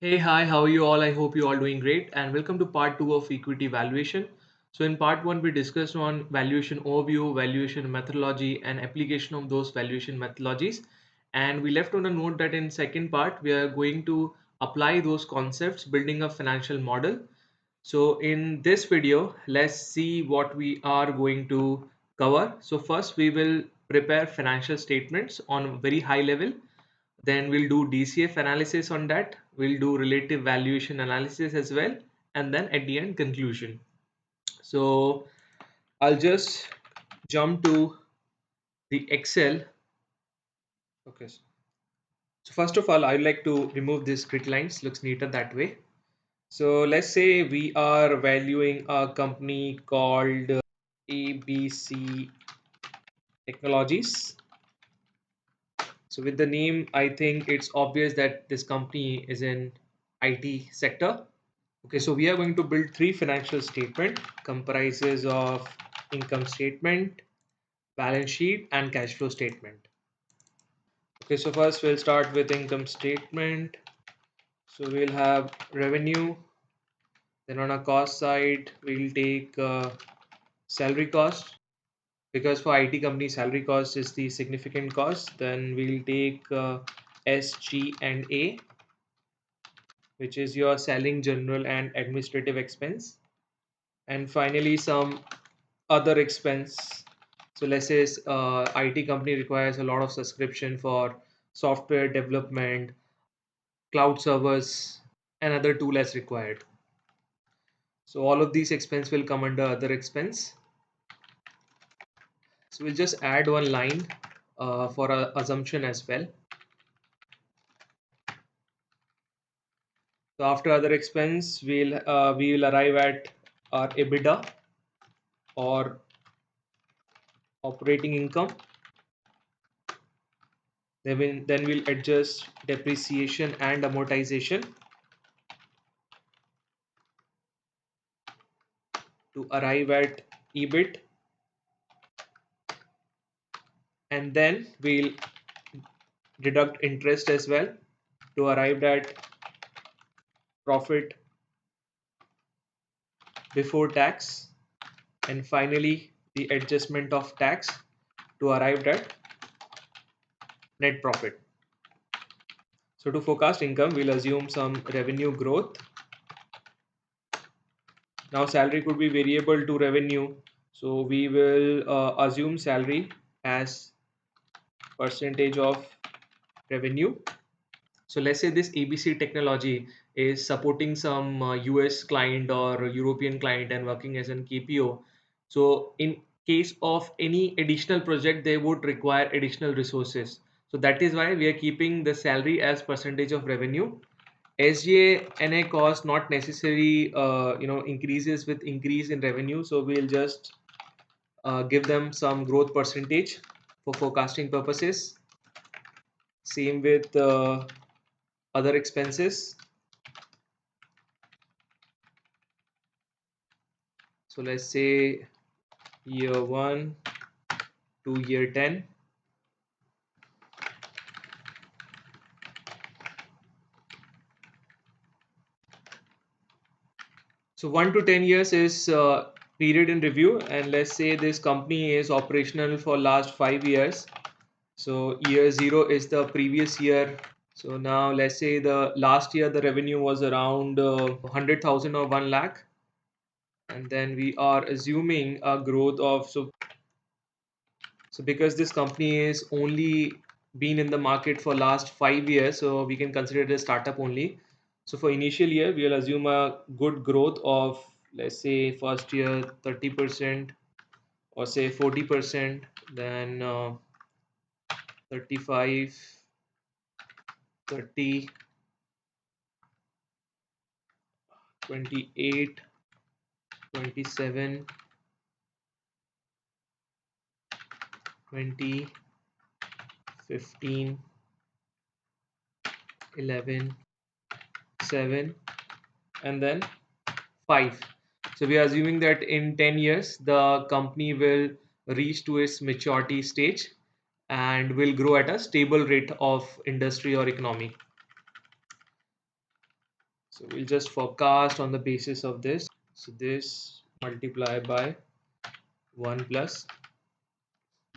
Hey, hi, how are you all? I hope you all doing great and welcome to part 2 of equity valuation. So in part 1 we discussed on valuation overview, valuation methodology and application of those valuation methodologies, and we left on a note that in second part we are going to apply those concepts building a financial model. So in this video, let's see what we are going to cover. So first we will prepare financial statements on a very high level, then we'll do DCF analysis on that. We'll do relative valuation analysis as well. And then at the end, conclusion. So I'll just jump to the Excel. Okay. So first of all, I'd like to remove these grid lines. Looks neater that way. So let's say we are valuing a company called ABC Technologies. So with the name, I think it's obvious that this company is in IT sector. Okay, so we are going to build three financial statement comprises of income statement, balance sheet, and cash flow statement. Okay, so first we'll start with income statement. So we'll have revenue. Then on a cost side, we'll take salary cost because for IT company salary cost is the significant cost. Then we'll take SG and A, which is your selling, general, and administrative expense. And finally, some other expense. So let's say IT company requires a lot of subscription for software development, cloud servers, and other tool as required. So all of these expense will come under other expense. So we'll just add one line for a assumption as well. So after other expense, we will arrive at our EBITDA or operating income. Then we'll adjust depreciation and amortization to arrive at EBIT, and then we'll deduct interest as well to arrive at profit before tax, and finally the adjustment of tax to arrive at net profit. So to forecast income, we'll assume some revenue growth. Now salary could be variable to revenue, so we will assume salary as percentage of revenue. So let's say this ABC technology is supporting some US client or European client and working as an KPO. So in case of any additional project, they would require additional resources. So that is why we are keeping the salary as percentage of revenue. SGA&A cost not necessarily increases with increase in revenue. So we'll just give them some growth percentage for forecasting purposes. Same with other expenses. So let's say year 1 to year 10. So 1 to 10 years is period in review, and let's say this company is operational for last 5 years. So year 0 is the previous year. So now let's say the last year the revenue was around 100,000 or 1 lakh, and then we are assuming a growth of so because this company is only been in the market for last 5 years, so we can consider it a startup only. So for initial year, we'll assume a good growth of, let's say first year 30% or say 40%, then 35, 30, 28, 27, 20, 15, 11, 7, and then 5. So we are assuming that in 10 years, the company will reach to its maturity stage and will grow at a stable rate of industry or economy. So we'll just forecast on the basis of this. So this multiply by 1 plus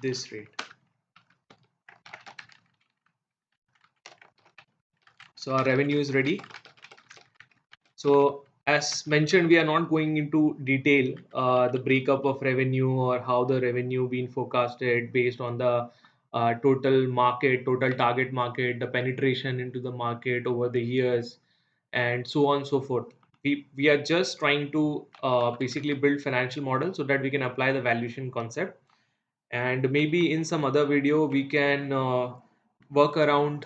this rate. So our revenue is ready. So as mentioned, we are not going into detail the breakup of revenue or how the revenue being forecasted based on the total market, total target market, the penetration into the market over the years, and so on and so forth. We are just trying to basically build financial models so that we can apply the valuation concept, and maybe in some other video we can work around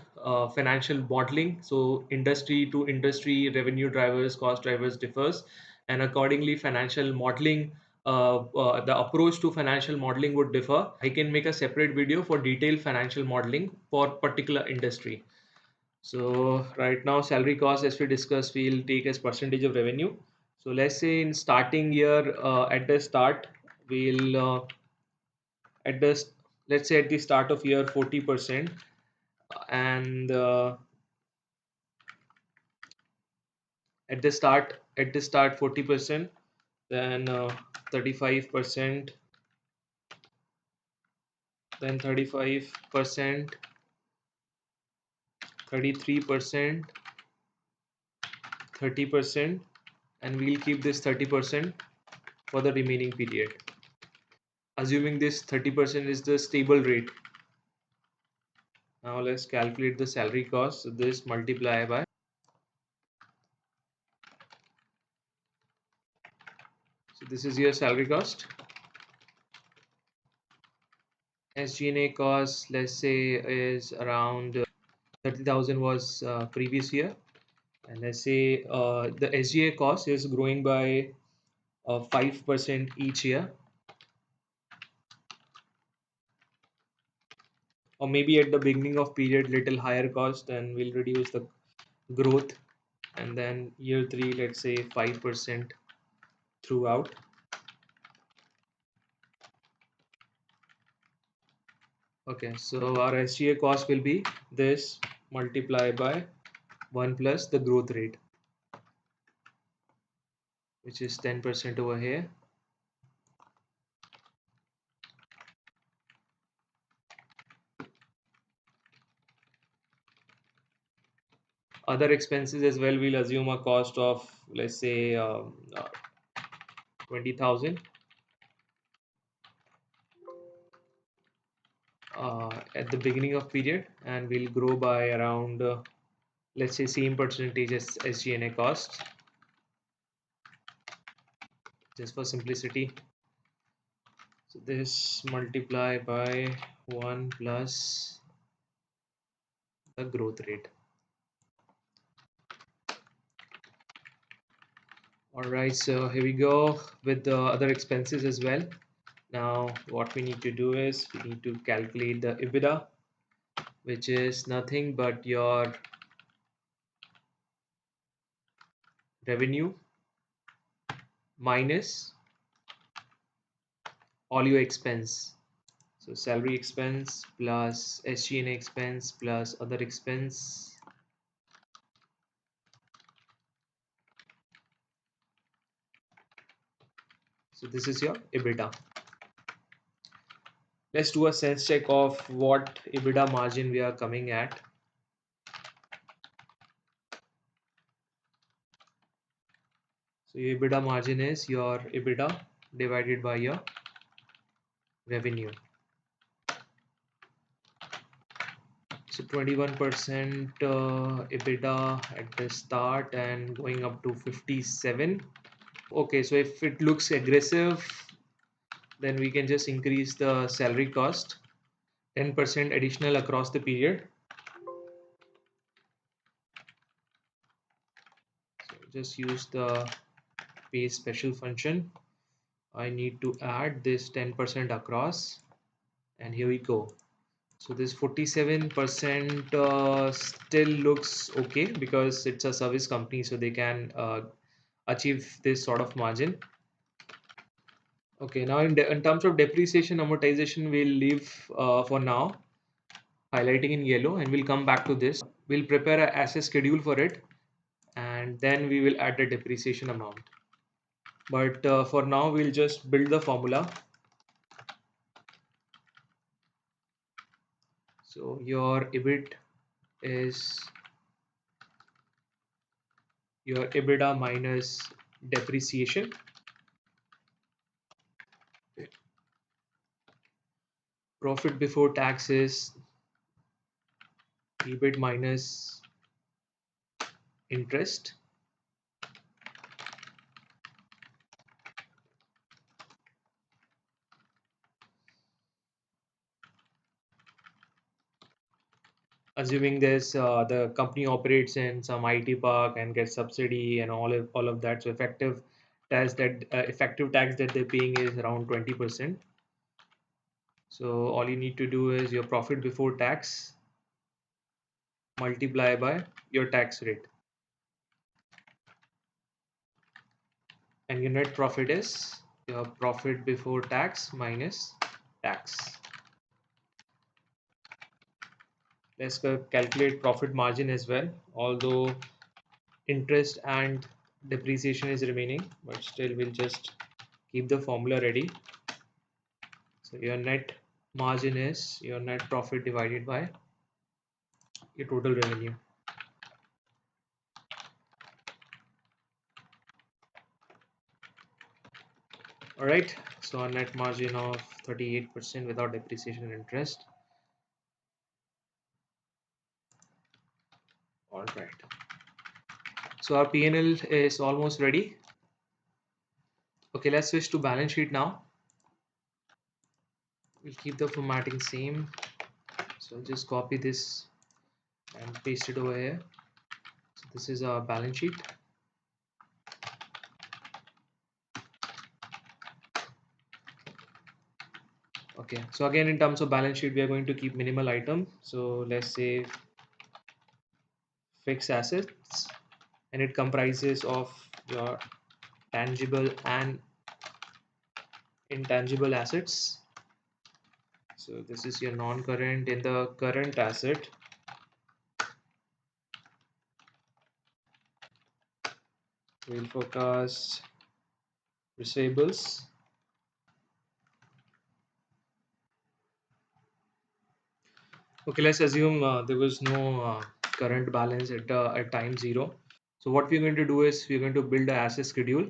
financial modeling. So industry to industry, revenue drivers, cost drivers differs, and accordingly financial modeling, the approach to financial modeling would differ. I can make a separate video for detailed financial modeling for particular industry. So right now salary cost, as we discussed, we'll take as percentage of revenue. So let's say in starting year, at the start, we'll at the let's say at the start of year 40%, and at the start 40%, then 35%, then 35%, 33%, 30%, and we'll keep this 30% for the remaining period, assuming this 30% is the stable rate. Now let's calculate the salary cost. So this multiply by, so this is your salary cost. SG&A cost, let's say, is around 30,000 was previous year, and let's say the SGA cost is growing by 5% each year, or maybe at the beginning of period little higher cost, and we'll reduce the growth, and then year 3 let's say 5% throughout. Okay, so our SGA cost will be this multiply by 1 plus the growth rate, which is 10% over here. Other expenses as well, we'll assume a cost of, let's say, 20,000 at the beginning of period, and we'll grow by around let's say same percentage as SG&A costs, just for simplicity. So this multiply by 1 plus the growth rate. All right, so here we go with the other expenses as well. Now what we need to do is we need to calculate the EBITDA, which is nothing but your revenue minus all your expense. So salary expense plus SG&A expense plus other expense. So this is your EBITDA. Let's do a sense check of what EBITDA margin we are coming at. So your EBITDA margin is your EBITDA divided by your revenue. So 21% EBITDA at the start and going up to 57. Okay, so if it looks aggressive, then we can just increase the salary cost 10% additional across the period. So just use the pay special function. I need to add this 10% across, and here we go. So this 47% still looks okay because it's a service company, so they can achieve this sort of margin. Okay, now in terms of depreciation amortization, we'll leave for now, highlighting in yellow, and we'll come back to this. We'll prepare an asset schedule for it, and and then we will add the depreciation amount. But for now, we'll just build the formula. So your EBIT is your EBITDA minus depreciation. Profit before tax is EBIT minus interest. Assuming this the company operates in some IT park and gets subsidy and all of that, so effective tax that they're paying is around 20%. So all you need to do is your profit before tax multiply by your tax rate, and your net profit is your profit before tax minus tax. Let's calculate profit margin as well, although interest and depreciation is remaining, but still we'll just keep the formula ready. So your net margin is your net profit divided by your total revenue. All right, so a net margin of 38% without depreciation and interest. All right, so our P&L is almost ready. Okay, let's switch to balance sheet now. We'll keep the formatting same. So I'll just copy this and paste it over here. So this is our balance sheet. Okay, so again, in terms of balance sheet, we are going to keep minimal item. So let's say fixed assets, and it comprises of your tangible and intangible assets. So this is your non-current. In the current asset, we'll forecast receivables. Okay, let's assume there was no current balance at time zero. So what we're going to do is we're going to build an asset schedule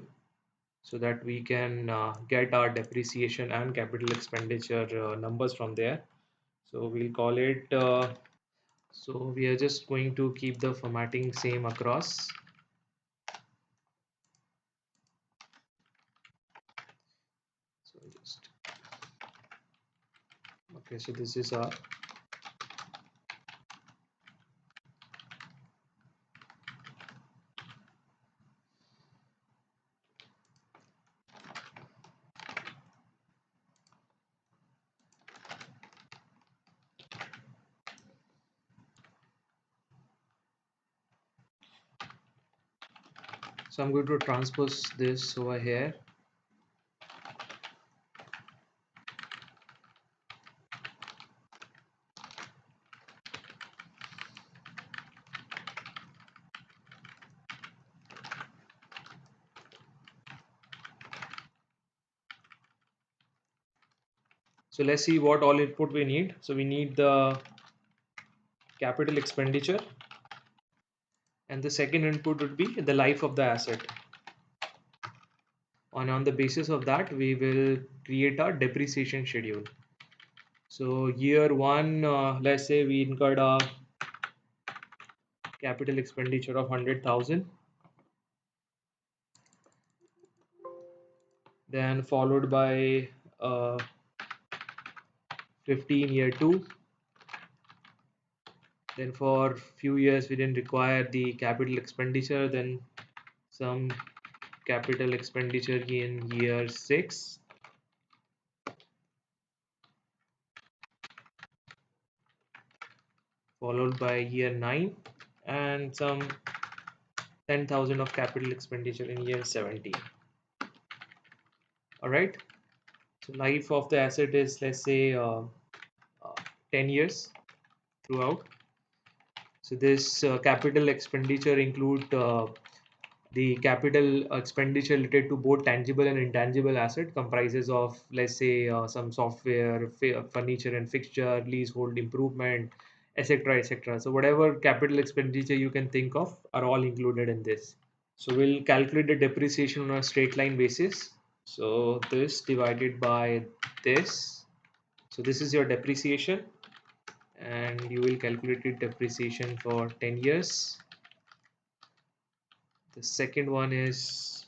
so that we can get our depreciation and capital expenditure numbers from there. So we'll call it so we are just going to keep the formatting same across. So just okay, so this is our so I'm going to transpose this over here. So let's see what all input we need. So we need the capital expenditure, and the second input would be the life of the asset. And on the basis of that, we will create a depreciation schedule. So year one, let's say we incurred a capital expenditure of 100,000, then followed by 15 year two. Then for few years we didn't require the capital expenditure, then some capital expenditure in year 6, followed by year 9, and some 10,000 of capital expenditure in year 17. All right, so life of the asset is, let's say, 10 years throughout. So this capital expenditure include The capital expenditure related to both tangible and intangible asset comprises of, let's say, some software, furniture and fixture, leasehold improvement, etc., etc. So whatever capital expenditure you can think of are all included in this. So we'll calculate the depreciation on a straight line basis. So this divided by this. So this is your depreciation, and you will calculate it depreciation for 10 years. The second one is,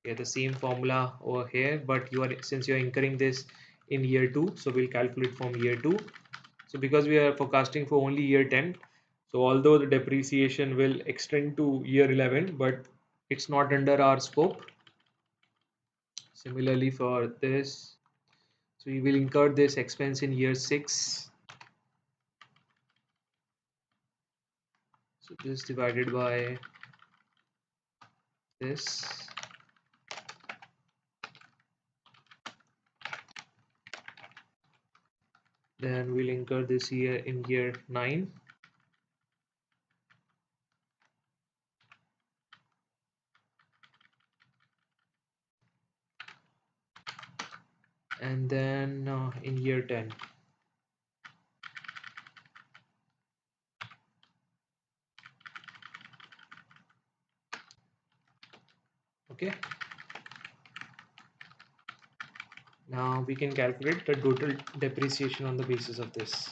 yeah, the same formula over here, but you are, since you are incurring this in year 2, so we'll calculate from year 2. So because we are forecasting for only year 10, so although the depreciation will extend to year 11, but it's not under our scope. Similarly for this, so we will incur this expense in year 6. So this divided by this. Then we'll incur this year in year 9. And then in year 10. Okay. Now we can calculate the total depreciation on the basis of this.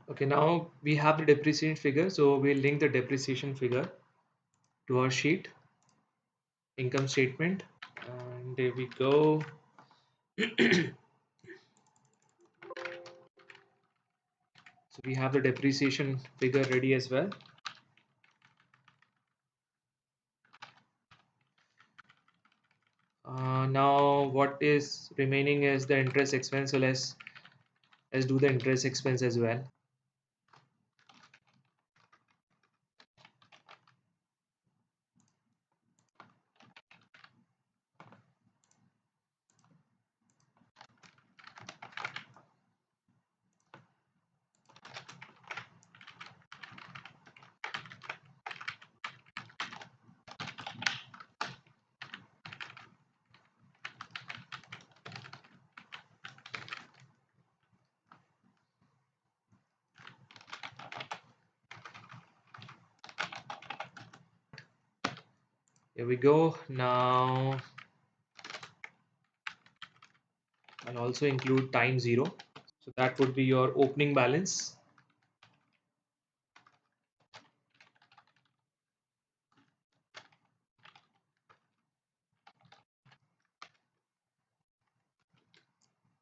Okay, now we have the depreciation figure, so we'll link the depreciation figure to our sheet, income statement, and there we go. So we have the depreciation figure ready as well. Now what is remaining is the interest expense, so let's do the interest expense as well. Here we go. Now I'll also include time 0. So that would be your opening balance.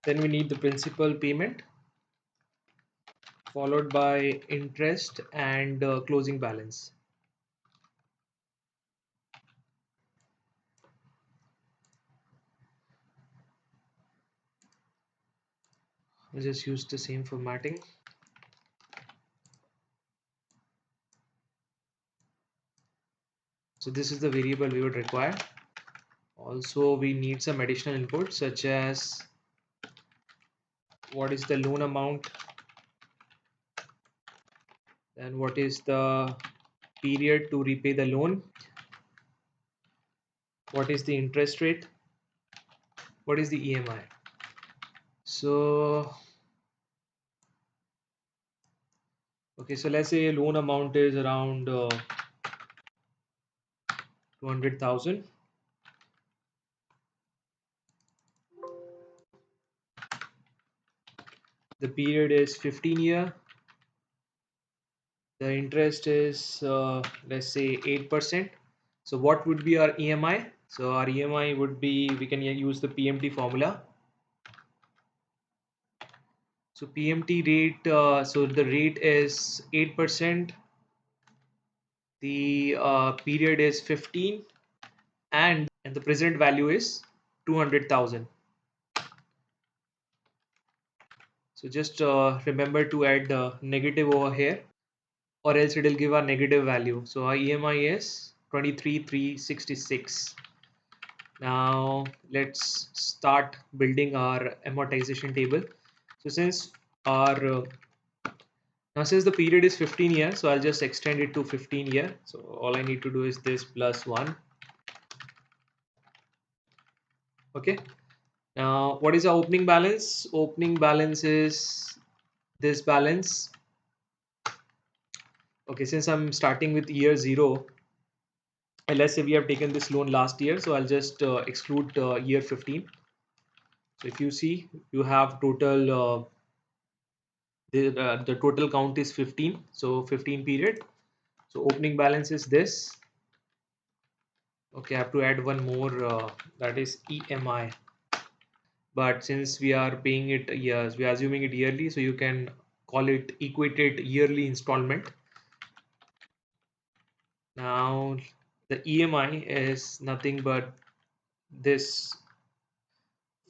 Then we need the principal payment, followed by interest and closing balance. I'll just use the same formatting. So this is the variable we would require. Also, we need some additional input such as what is the loan amount, then what is the period to repay the loan, what is the interest rate, what is the EMI. So okay, so let's say a loan amount is around 200,000. The period is 15 year. The interest is let's say 8%. So what would be our EMI? So our EMI would be, we can use the PMT formula. So PMT rate, so the rate is 8%, the period is 15, and the present value is 200,000. So just remember to add negative over here, or else it will give a negative value. So our EMI is 23,366. Now let's start building our amortization table. So our since the period is 15 years, so I'll just extend it to 15 year. So all I need to do is this plus 1. Okay. Now what is our opening balance? Opening balance is this balance. Okay, since I'm starting with year 0, and let's say we have taken this loan last year, so I'll just exclude year 15. So if you see, you have total the total count is 15, so 15 period. So opening balance is this. Okay, I have to add one more, that is EMI. But since we are paying it years, we are assuming it yearly, so you can call it equated yearly installment. Now the EMI is nothing but this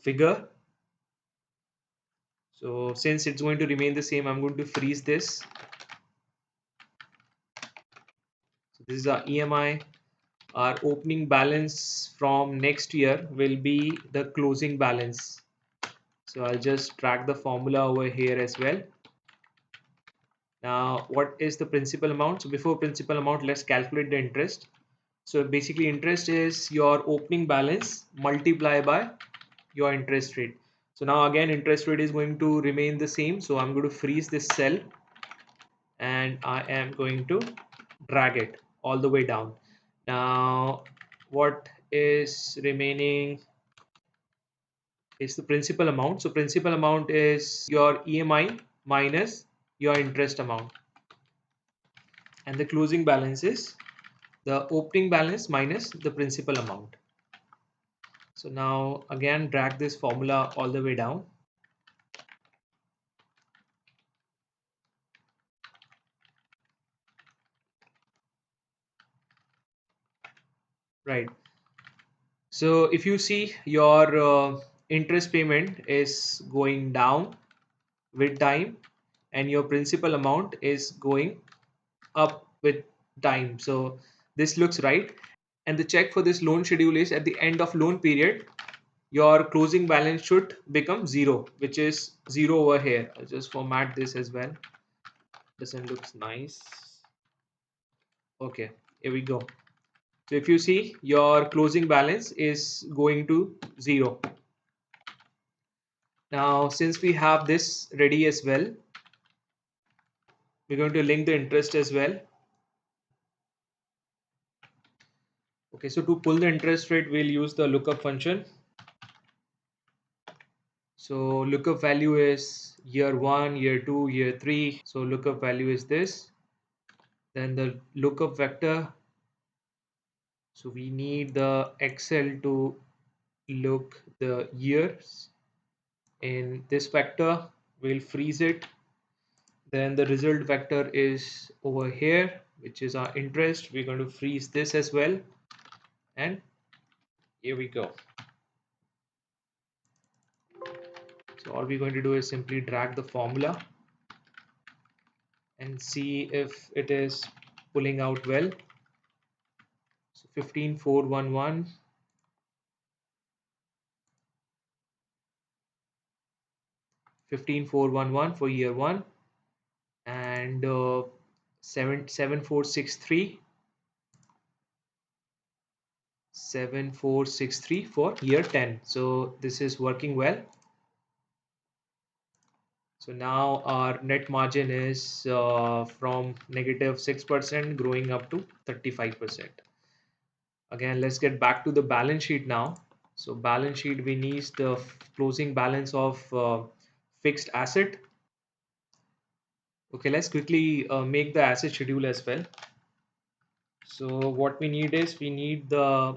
figure. So since it's going to remain the same, I'm going to freeze this. So this is our EMI. Our opening balance from next year will be the closing balance. So I'll just drag the formula over here as well. Now, what is the principal amount? So before principal amount, let's calculate the interest. So basically interest is your opening balance multiplied by your interest rate. So now again, interest rate is going to remain the same. So I'm going to freeze this cell and I am going to drag it all the way down. Now, what is remaining is the principal amount. So principal amount is your EMI minus your interest amount. And the closing balance is the opening balance minus the principal amount. So now again drag this formula all the way down. Right. So if you see, your interest payment is going down with time and your principal amount is going up with time. So this looks right. And the check for this loan schedule is at the end of loan period, your closing balance should become 0, which is 0 over here. I'll just format this as well. Doesn't look nice. Okay, here we go. So if you see, your closing balance is going to 0. Now, since we have this ready as well, we're going to link the interest as well. Okay, so to pull the interest rate, we'll use the lookup function. So lookup value is year 1, year 2, year 3. So lookup value is this. Then the lookup vector. So we need the Excel to look the years. In this vector, we'll freeze it. Then the result vector is over here, which is our interest. We're going to freeze this as well. And here we go. So all we're going to do is simply drag the formula and see if it is pulling out well. So 15,411, 15,411 for year 1, and 7463, 7463 for year 10. So this is working well. So now our net margin is from -6% growing up to 35%. Again, let's get back to the balance sheet now. So balance sheet, we need the closing balance of fixed asset. Okay, let's quickly make the asset schedule as well. So what we need is we need the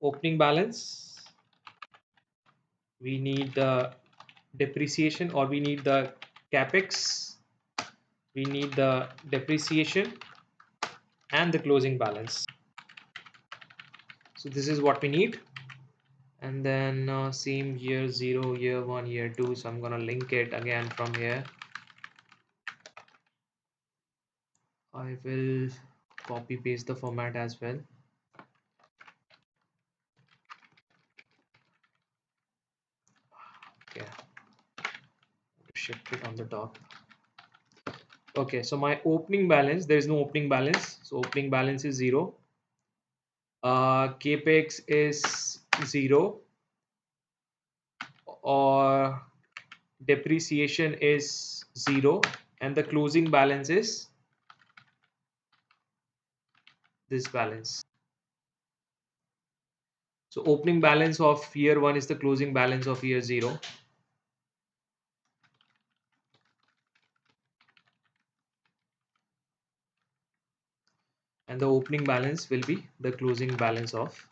opening balance, we need the depreciation, or we need the capex, we need the depreciation and the closing balance. So this is what we need. And then same year 0, year 1, year 2. So I'm gonna link it again from here. I will copy paste the format as well. Okay, shift it on the top. Okay, so my opening balance, there is no opening balance, so opening balance is 0. Capex is 0, or depreciation is 0, and the closing balance is this balance. So opening balance of year 1 is the closing balance of year 0. And the opening balance will be the closing balance of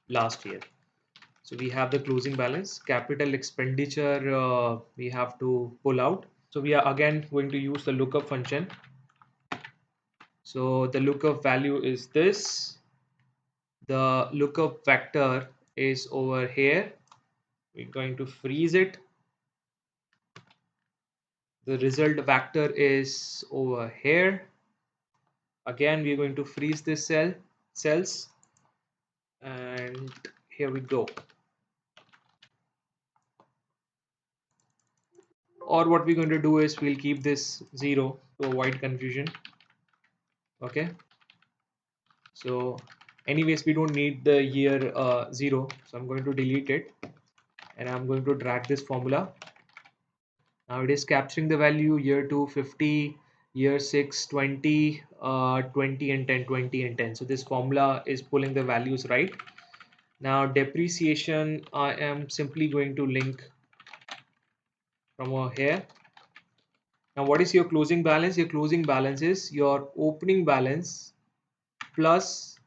last year. So we have the closing balance. Capital expenditure we have to pull out. So we are again going to use the lookup function. So the lookup value is this. The lookup vector is over here. We're going to freeze it. The result vector is over here. Again, we're going to freeze this cells, and here we go. Or what we're going to do is we'll keep this 0 to avoid confusion. Okay, so anyways we don't need the year 0, so I'm going to delete it, and I'm going to drag this formula. Now it is capturing the value year 2 50, year 6 20, 20 and 10, 20 and 10. So this formula is pulling the values right. Now depreciation I am simply going to link from over here. Now what is your closing balance? Your closing balance is your opening balance plus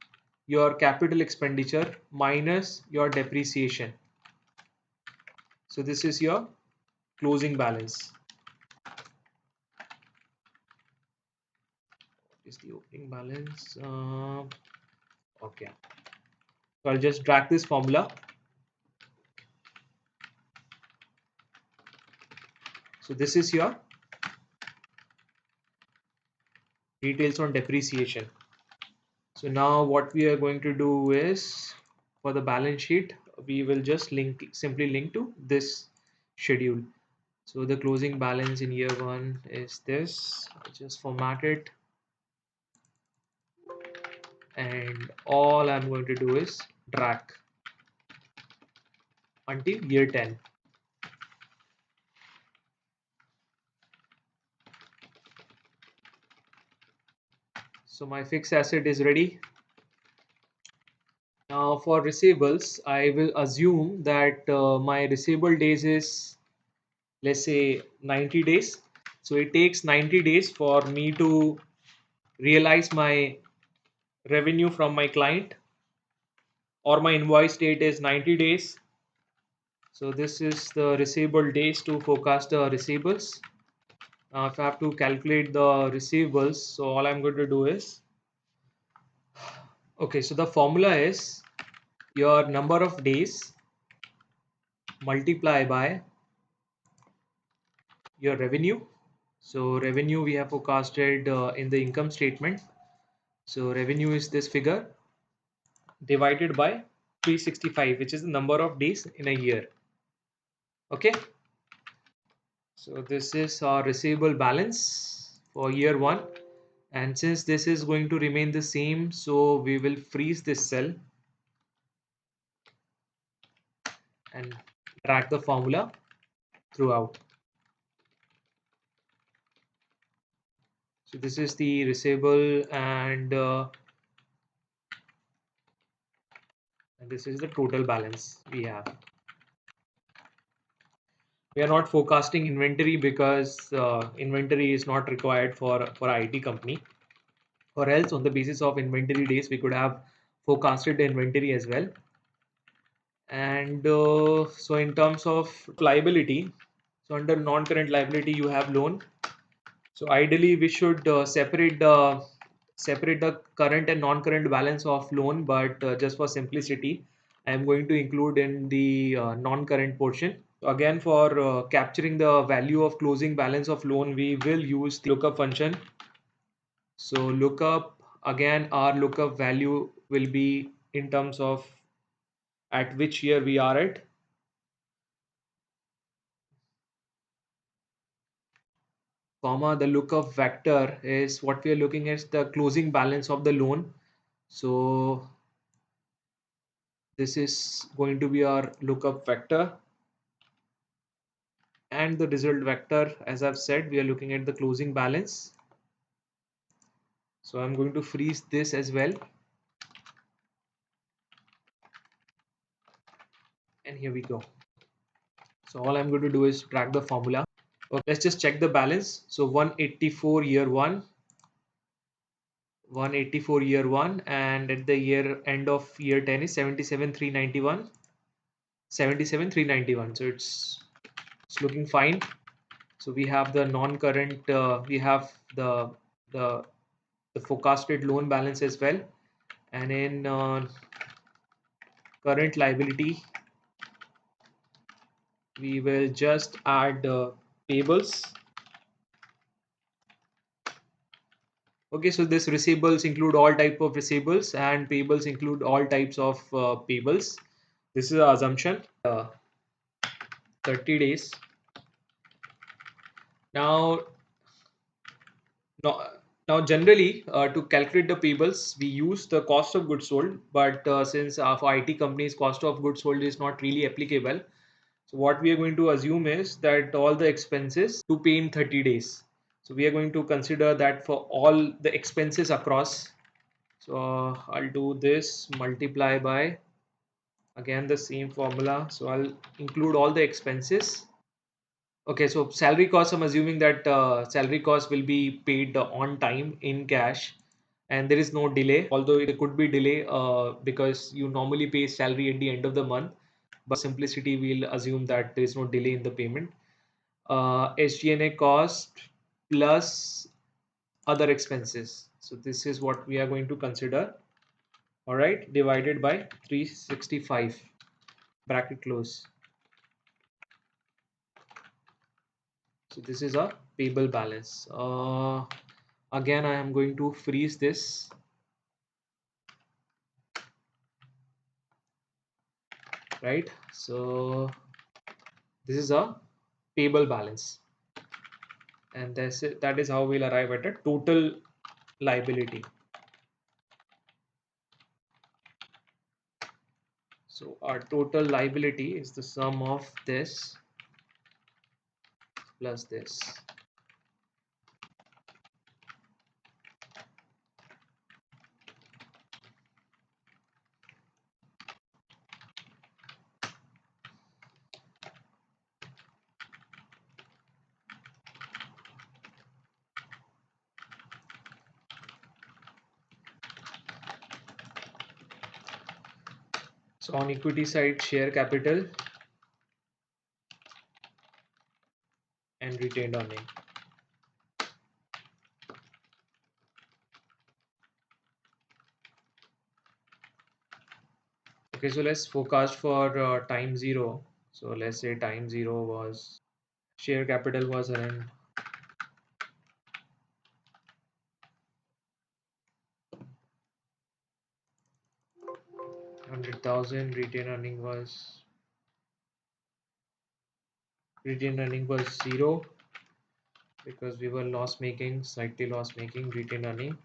your capital expenditure minus your depreciation. So this is your closing balance. Is the opening balance? Okay. So I'll just drag this formula. So this is your details on depreciation. So now what we are going to do is, for the balance sheet, we will just simply link to this schedule. So the closing balance in year 1 is this. I'll just format it, and all I'm going to do is drag until year 10. So my fixed asset is ready. Now for receivables, I will assume that my receivable days is, let's say, 90 days. So it takes 90 days for me to realize my revenue from my client, or my invoice date is 90 days. So this is the receivable days to forecast the receivables. Now if I have to calculate the receivables, so all I'm going to do is, okay, so the formula is your number of days multiply by your revenue. So revenue we have forecasted in the income statement. So revenue is this figure divided by 365, which is the number of days in a year. Okay, so this is our receivable balance for year 1, and since this is going to remain the same, so we will freeze this cell and drag the formula throughout. So this is the receivable, and this is the total balance we have. We are not forecasting inventory because inventory is not required for IT company. or else on the basis of inventory days we could have forecasted the inventory as well. And so in terms of liability, so under non-current liability you have loan. So ideally we should separate the current and non-current balance of loan, but just for simplicity I am going to include in the non-current portion. Again, for capturing the value of closing balance of loan, we will use the lookup function. So lookup, again, our lookup value will be in terms of at which year we are at, comma, the lookup vector is what we are looking at, the closing balance of the loan. So this is going to be our lookup vector, and the result vector, as I've said, we are looking at the closing balance. So I'm going to freeze this as well. And here we go. So all I'm going to do is drag the formula. Okay, let's just check the balance. So 184 year one, 184 year one, and at the year end of year 10 is 77,391, 77,391. So it's looking fine. So we have the non-current, we have the the forecasted loan balance as well, and in current liability we will just add payables. Okay, so this receivables include all type of receivables and payables include all types of payables. This is our assumption. 30 days. Now, now, now generally to calculate the payables, we use the cost of goods sold. But since for IT companies, cost of goods sold is not really applicable. So what we are going to assume is that all the expenses to pay in 30 days. So we are going to consider that for all the expenses across. So I'll do this multiply by again the same formula. So I'll include all the expenses. Okay, so salary costs, I'm assuming that salary costs will be paid on time in cash and there is no delay, although it could be delay because you normally pay salary at the end of the month. But simplicity, we'll assume that there is no delay in the payment. SG&A cost plus other expenses. So this is what we are going to consider. All right, divided by 365, bracket close. So this is a payable balance. Again, I am going to freeze this, right? So this is a payable balance, and that is how we'll arrive at a total liability. So our total liability is the sum of this plus this. So on equity side, share capital and retained earning. Okay, so let's forecast for time zero. So let's say time zero was share capital was around 100,000. Retained earning was zero because we were loss making, slightly loss making retained earning,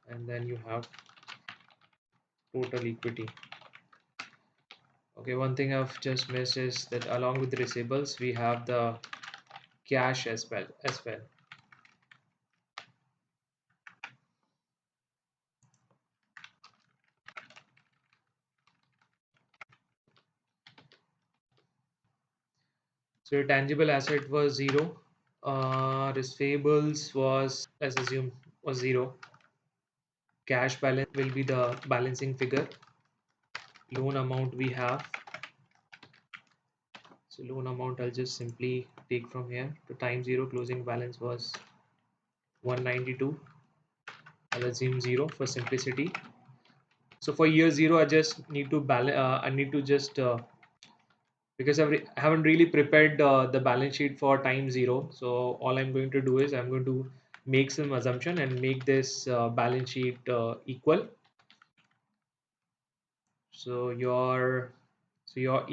and then you have total equity. Okay, one thing I've just missed is that along with the receivables, we have the cash as well. So your tangible asset was zero. Receivables was, let's assume, was zero. cash balance will be the balancing figure. Loan amount we have. So loan amount I'll just simply take from here. The time zero closing balance was 192. I'll assume 0 for simplicity. So for year 0, I just need to balance. I need to just because I haven't really prepared the balance sheet for time 0. So all I'm going to do is I'm going to make some assumption and make this balance sheet equal. So your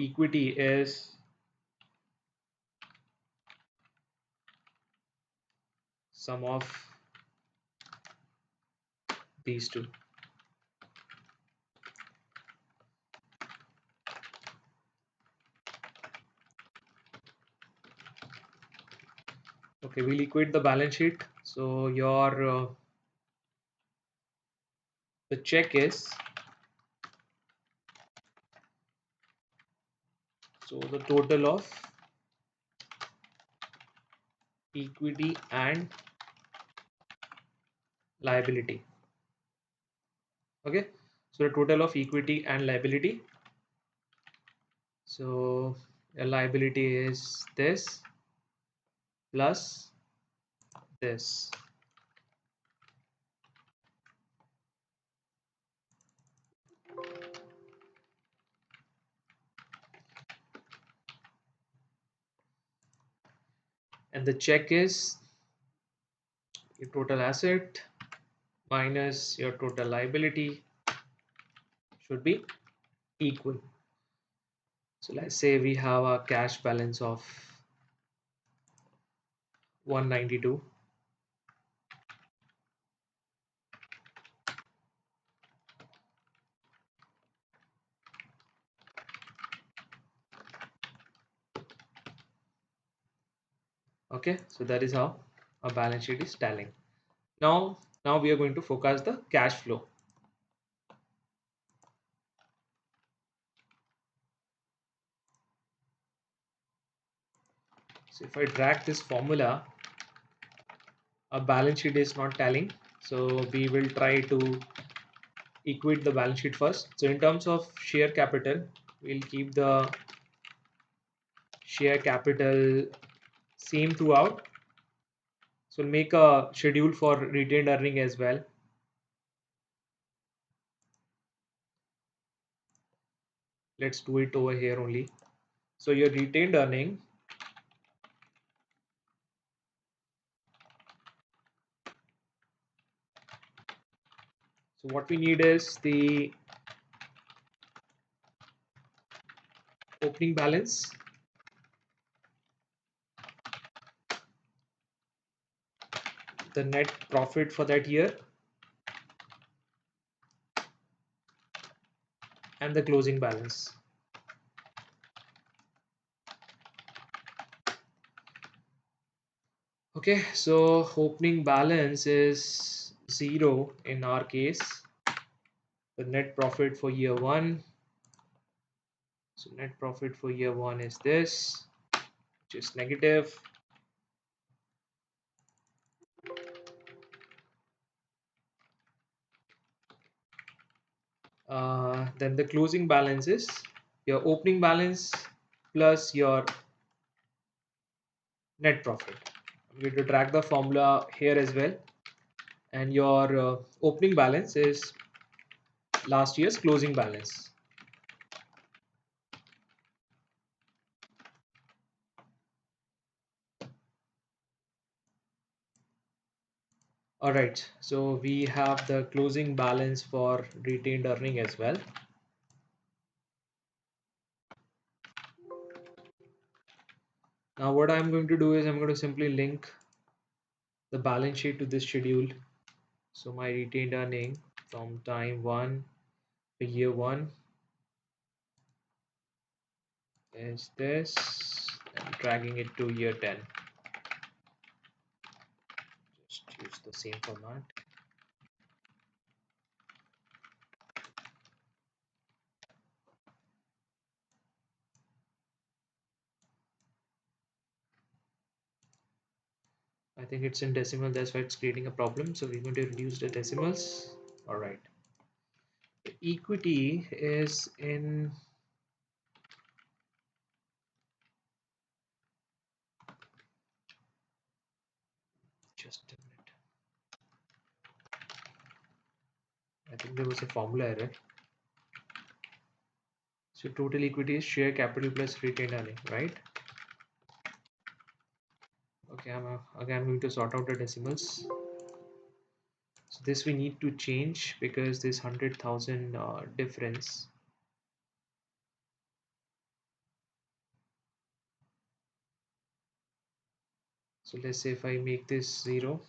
equity is sum of these two. Okay, we'll equate the balance sheet. So the check is, so the total of equity and liability. Okay, so the total of equity and liability. So a liability is this plus this. And the check is your total asset minus your total liability should be equal. So let's say we have a cash balance of 192. Okay, so that is how a balance sheet is tallying. Now we are going to focus the cash flow. So if I drag this formula, a balance sheet is not tallying. So we will try to equate the balance sheet first. So in terms of share capital, we'll keep the share capital same throughout. So we'll make a schedule for retained earning as well. Let's do it over here only. So your retained earning, so what we need is the opening balance, the net profit for that year, and the closing balance. Okay, so opening balance is 0 in our case. The net profit for year 1. So net profit for year 1 is this, which is negative. Then the closing balance is your opening balance plus your net profit. I'm going to drag the formula here as well. And your opening balance is last year's closing balance. All right, so we have the closing balance for retained earning as well. Now what I'm going to do is I'm going to simply link the balance sheet to this schedule. So my retained earning from time 1 to year 1 is this, and dragging it to year 10. Just use the same format. I think it's in decimal, that's why it's creating a problem. So we're going to reduce the decimals. All right. The equity is in, just a minute. I think there was a formula error. So total equity is share capital plus retained earning, right? Okay, I'm again going to sort out the decimals. So this we need to change because this 100,000 difference. So let's say if I make this 0,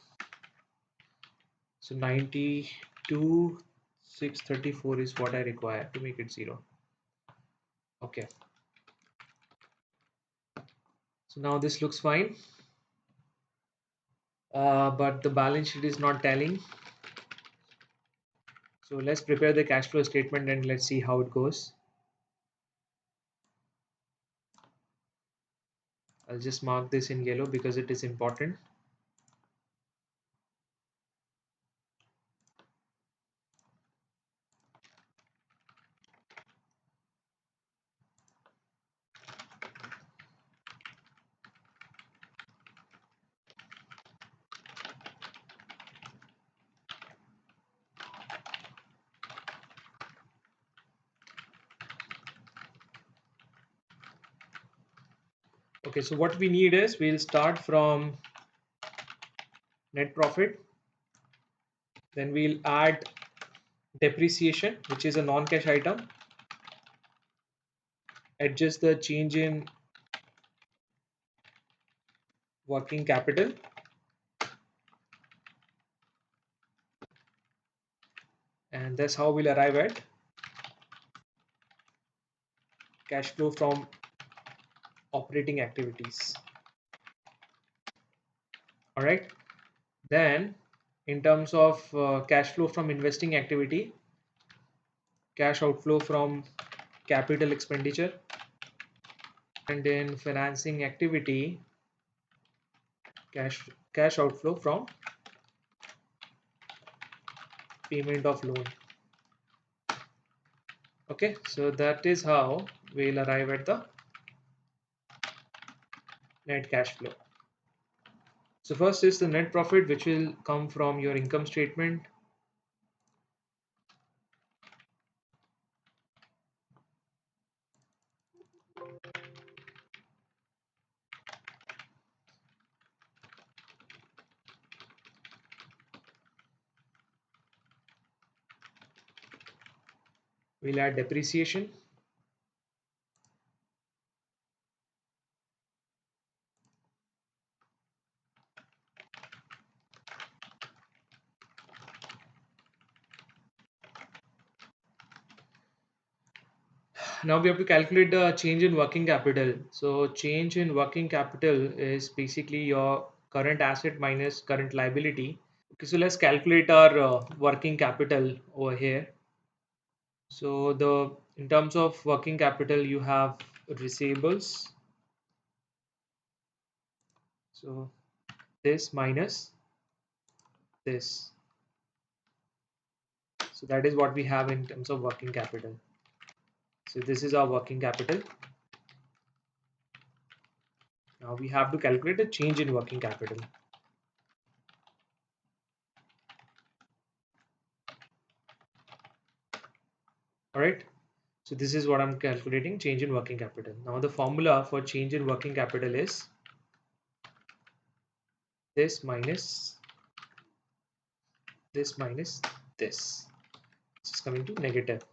so 92,634 is what I require to make it 0. Okay. So now this looks fine, but the balance sheet is not tallying. So let's prepare the cash flow statement and let's see how it goes. I'll just mark this in yellow because it is important. Okay, so what we need is we'll start from net profit, then we'll add depreciation, which is a non-cash item, adjust the change in working capital, and that's how we'll arrive at cash flow from operating activities. All right, then in terms of cash flow from investing activity, cash outflow from capital expenditure, and in financing activity, cash outflow from payment of loan. Okay, so that is how we'll arrive at the net cash flow. So first is the net profit, which will come from your income statement. We'll add depreciation. Now we have to calculate the change in working capital. So change in working capital is basically your current asset minus current liability. Okay, so let's calculate our working capital over here. So the in terms of working capital, you have receivables. So this minus this. So that is what we have in terms of working capital. So this is our working capital. Now we have to calculate the change in working capital. All right. So this is what I'm calculating, change in working capital. Now the formula for change in working capital is this minus this minus this. This is coming to negative.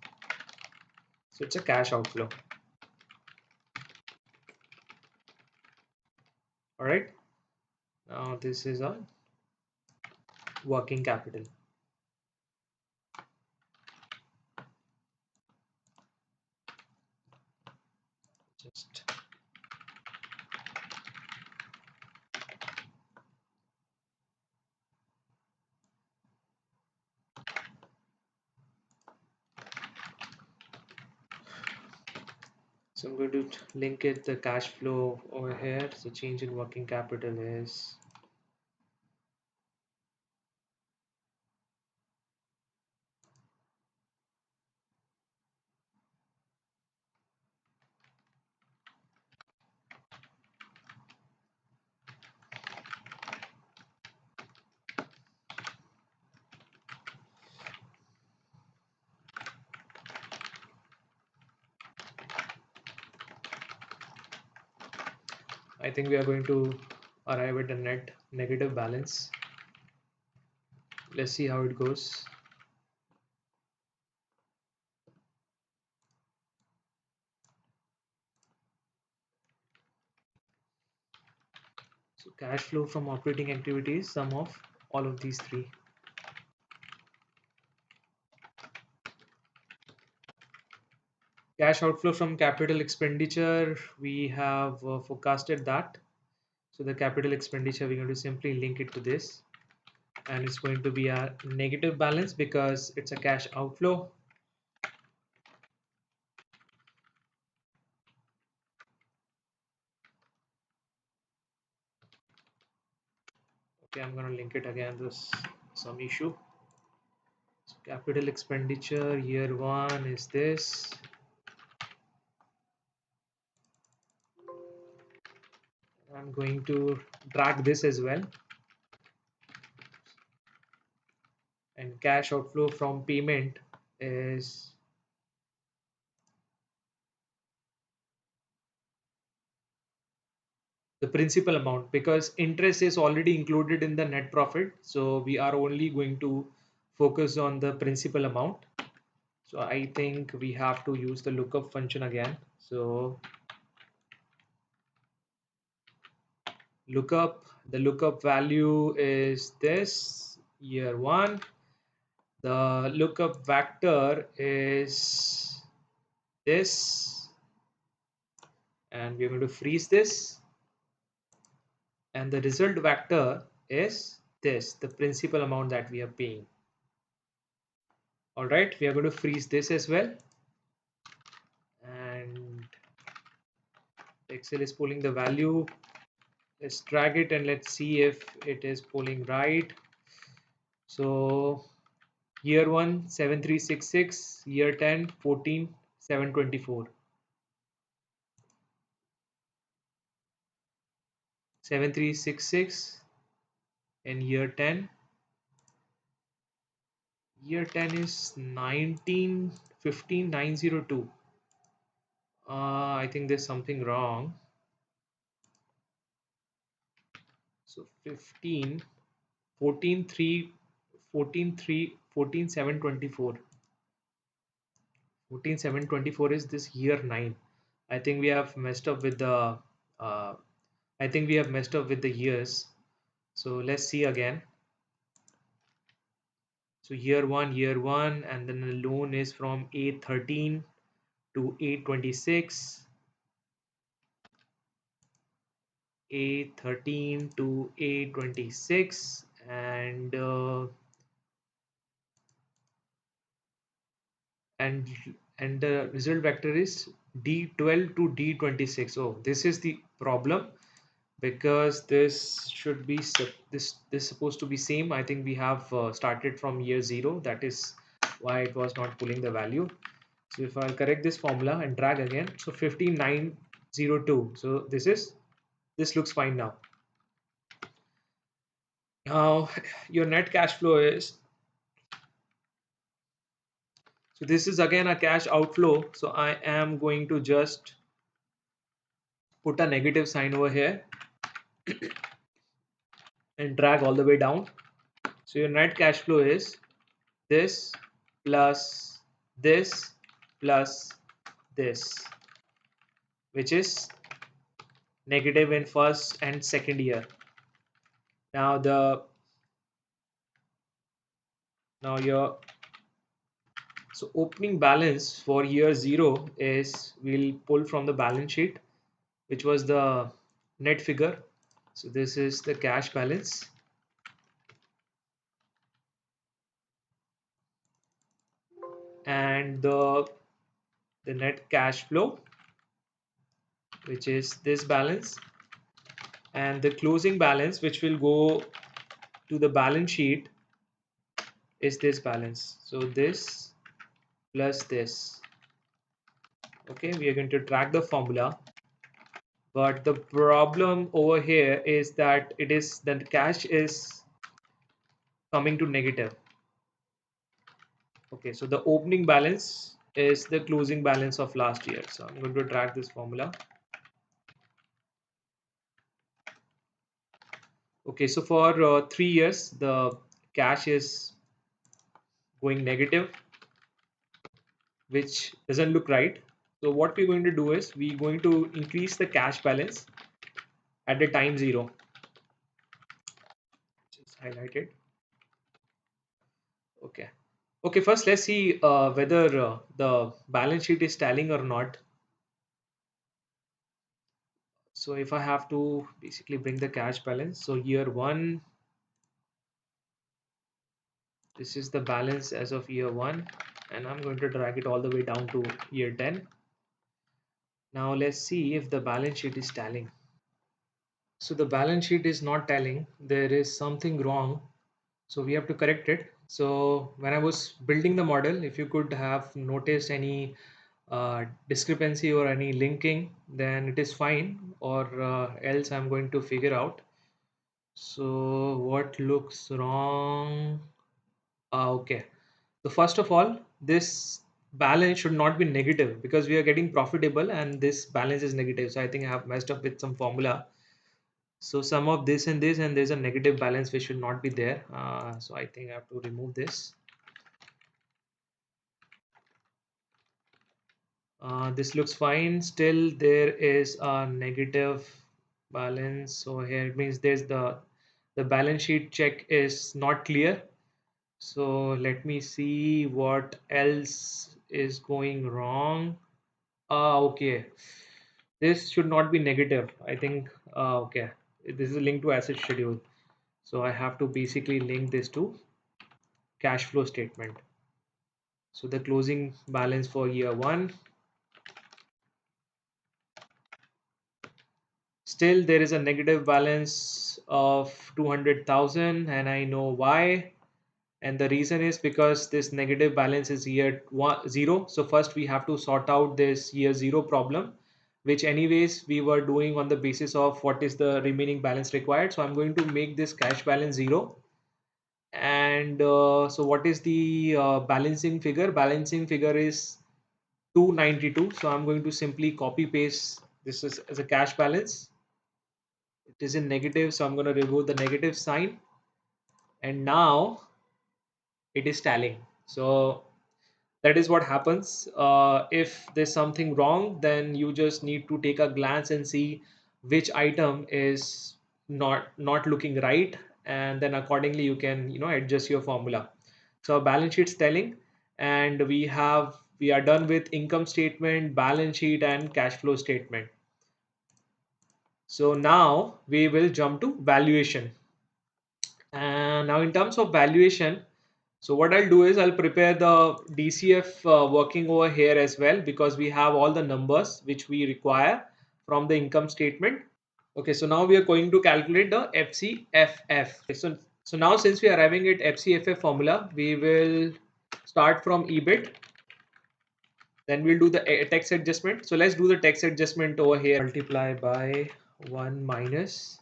So it's a cash outflow. All right. Now this is a working capital. Just so I'm going to link it the cash flow over here. So change in working capital is I think we are going to arrive at a net negative balance. Let's see how it goes. So cash flow from operating activities, sum of all of these three. Cash outflow from capital expenditure, we have forecasted that. So the capital expenditure, we're going to simply link it to this, and it's going to be a negative balance because it's a cash outflow. Okay, I'm going to link it again. There's some issue. So capital expenditure year one is this. I'm going to drag this as well. And cash outflow from payment is the principal amount, because interest is already included in the net profit. So we are only going to focus on the principal amount. So I think we have to use the lookup function again. So the lookup value is this year one. The lookup vector is this, and we're going to freeze this. And the result vector is this, the principal amount that we are paying. All right, we are going to freeze this as well. And Excel is pulling the value. Let's drag it and let's see if it is pulling right. So year 1 7366, year 10 14 724. 7366 and year 10 is 19 15 902. I think there's something wrong. So 15 14 3 14 3 14 724. 14 724 is this year 9. I think we have messed up with the uh, I think we have messed up with the years. So let's see again. So year 1, and then the loan is from A13 to A26. A13 to A26, and and the result vector is D12 to D26. Oh, this is the problem, because this should be this supposed to be same. I think we have started from year 0. That is why it was not pulling the value. So if I correct this formula and drag again, so 15902. So this looks fine now. Now your net cash flow is, so this is again a cash outflow. So I am going to just put a negative sign over here and drag all the way down. So your net cash flow is this plus this plus this, which is negative in first and second year. Now your so opening balance for year 0 is, we'll pull from the balance sheet, which was the net figure. So this is the cash balance. And the net cash flow, which is this balance, and the closing balance, which will go to the balance sheet, is this balance. So this plus this. Okay, we are going to track the formula, but the problem over here is that it is that cash is coming to negative. Okay, so the opening balance is the closing balance of last year. So I'm going to drag this formula. Okay, so for 3 years, the cash is going negative, which doesn't look right. So what we're going to do is we're going to increase the cash balance at the time zero. Just highlight it. Okay. Okay, first let's see whether the balance sheet is tallying or not. So if I have to basically bring the cash balance, so year one, this is the balance as of year one, and I'm going to drag it all the way down to year 10. Now let's see if the balance sheet is tallying. So the balance sheet is not tallying. There is something wrong. So we have to correct it. So when I was building the model, if you could have noticed any discrepancy or any linking, then it is fine, or else I'm going to figure out. So what looks wrong? Okay. So first of all, this balance should not be negative because we are getting profitable and this balance is negative. So I think I have messed up with some formula. So sum of this and there's a negative balance which should not be there. So I think I have to remove this. This looks fine. Still, there is a negative balance. So here it means there's the balance sheet check is not clear. So let me see what else is going wrong. Okay. This should not be negative. I think, okay. This is linked to asset schedule. So I have to basically link this to cash flow statement. So the closing balance for year one. Still, there is a negative balance of 200,000, and I know why. And the reason is because this negative balance is year one, zero. So first we have to sort out this year zero problem, which anyways we were doing on the basis of what is the remaining balance required. So I'm going to make this cash balance zero. And so what is the balancing figure? Balancing figure is 292. So I'm going to simply copy paste this as a cash balance. It is in negative, so I'm going to remove the negative sign, and now it is tallying. So that is what happens. If there's something wrong, then you just need to take a glance and see which item is not looking right, and then accordingly you can adjust your formula. So our balance sheet's telling, and we are done with income statement, balance sheet, and cash flow statement. So now we will jump to valuation. And now in terms of valuation, so what I'll do is I'll prepare the DCF working over here as well, because we have all the numbers which we require from the income statement. Okay, so now we are going to calculate the FCFF. Okay, so now since we are arriving at FCFF formula, we will start from EBIT. Then we'll do the tax adjustment. So let's do the tax adjustment over here. Multiply by 1 minus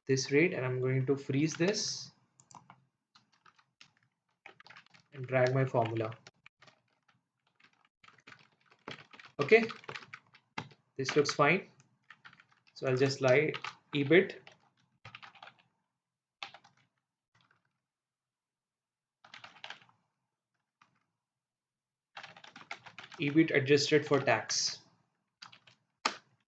this rate, and I'm going to freeze this and drag my formula. Okay, this looks fine. So I'll just lie EBIT EBIT adjusted for tax.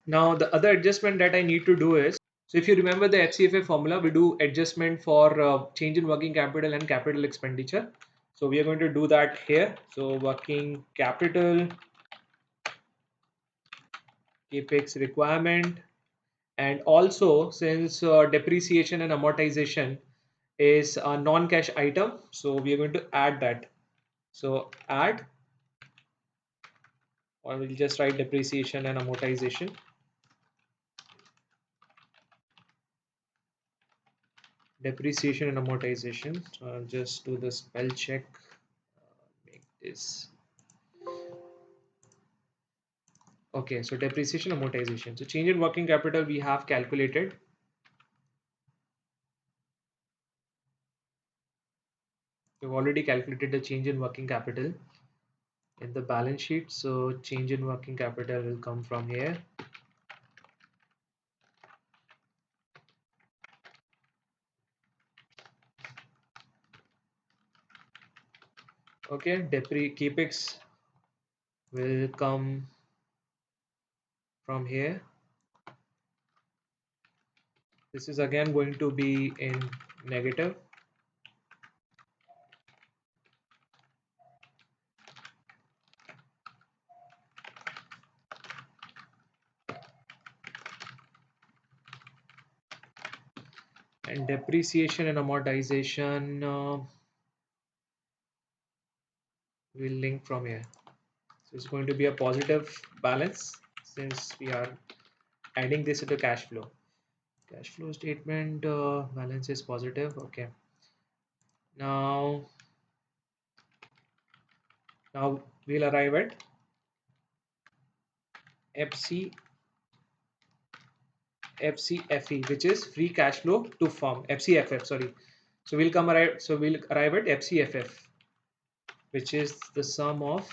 Now the other adjustment that I need to do is, so if you remember the FCFA formula, we do adjustment for change in working capital and capital expenditure. So we are going to do that here. So working capital, capex requirement, and also since depreciation and amortization is a non-cash item, so we are going to add that. So add, or we'll just write depreciation and amortization. Depreciation and amortization. So I'll just do the spell check. Make this okay. So depreciation, amortization. So change in working capital we have calculated. We've already calculated the change in working capital in the balance sheet. So change in working capital will come from here. Okay, capex will come from here. This is again going to be in negative. And depreciation and amortization will link from here. So it's going to be a positive balance since we are adding this to the cash flow. Cash flow statement balance is positive. Okay. Now, now we'll arrive at FC FCFE, which is free cash flow to firm. FCFF, sorry. So we'll arrive at FCFF, which is the sum of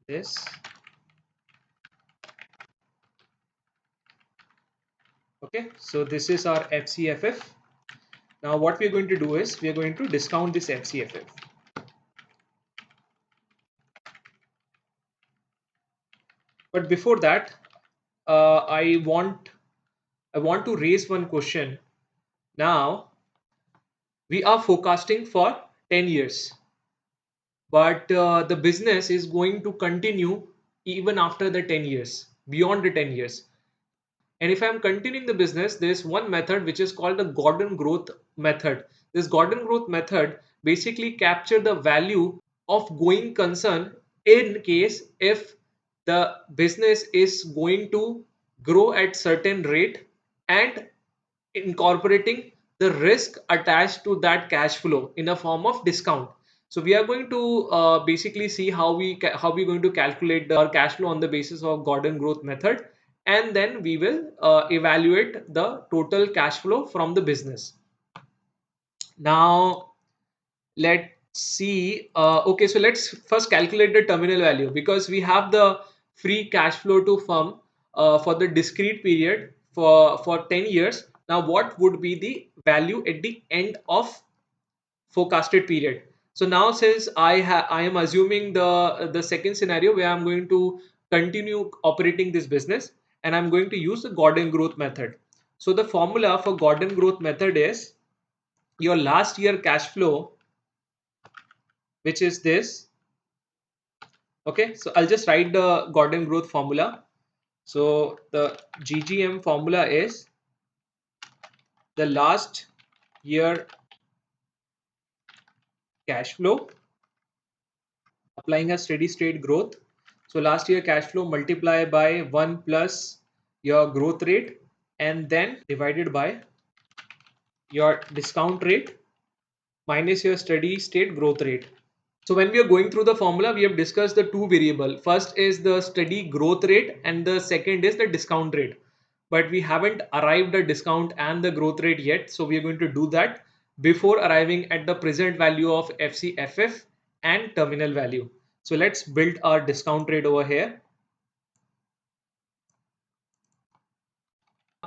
this. Okay, so this is our FCFF. Now what we're going to do is we're going to discount this FCFF. But before that, I want to raise one question. Now we are forecasting for 10 years, but the business is going to continue even after the 10 years, beyond the 10 years. And if I'm continuing the business, there's one method which is called the Gordon growth method. This Gordon growth method basically capture the value of going concern in case if the business is going to grow at certain rate and incorporating the risk attached to that cash flow in a form of discount. So we are going to basically see how we going to calculate our cash flow on the basis of Gordon growth method, and then we will evaluate the total cash flow from the business. Now let's see. Okay, so let's first calculate the terminal value because we have the free cash flow to firm for the discrete period for 10 years. Now what would be the value at the end of forecasted period? So now since I am assuming the second scenario where I'm going to continue operating this business and I'm going to use the Gordon growth method. So the formula for Gordon growth method is your last year cash flow, which is this. Okay, so I'll just write the Gordon growth formula. So the GGM formula is the last year cash flow applying a steady state growth. So last year cash flow multiply by 1 plus your growth rate and then divided by your discount rate minus your steady state growth rate. So when we are going through the formula, we have discussed the two variable. First is the steady growth rate and the second is the discount rate. But we haven't arrived at discount and the growth rate yet. So we are going to do that before arriving at the present value of FCFF and terminal value. So let's build our discount rate over here.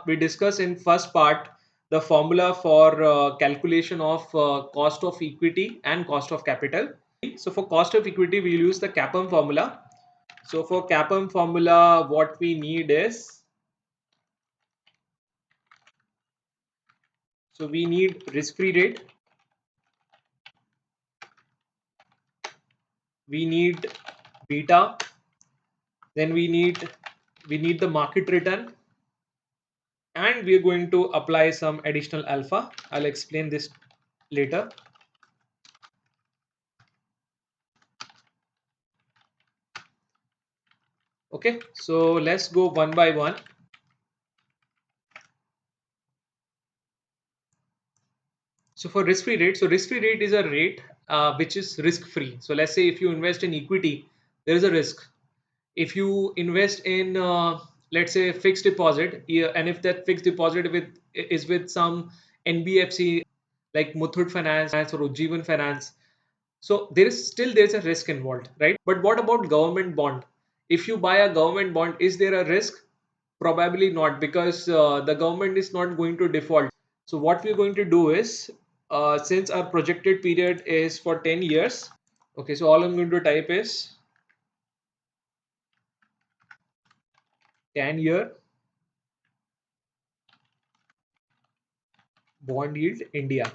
We discussed in first part the formula for calculation of cost of equity and cost of capital. So for cost of equity, we'll use the CAPM formula. So for CAPM formula, what we need is, so we need risk-free rate, we need beta, then we need the market return, and we are going to apply some additional alpha. I'll explain this later. Okay, so let's go one by one. So for risk-free rate, so risk-free rate is a rate which is risk-free. So let's say if you invest in equity, there is a risk. If you invest in let's say fixed deposit, yeah, and if that fixed deposit is with some NBFC like Muthoot Finance or Ujjivan Finance, so there's a risk involved, right? But what about government bond? If you buy a government bond, is there a risk? Probably not, because the government is not going to default. So what we're going to do is Since our projected period is for 10 years, okay, so all I'm going to type is 10-year bond yield India.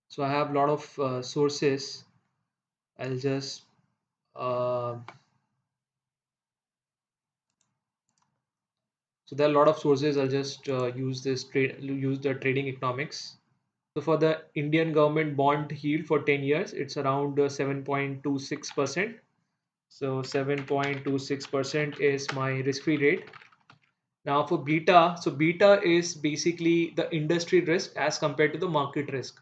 So I have a lot of sources. I'll just uh, so there are a lot of sources. I'll just use the trading economics. So for the Indian government bond yield for 10 years, it's around 7.26%. So 7.26% is my risk-free rate. Now for beta, so beta is basically the industry risk as compared to the market risk.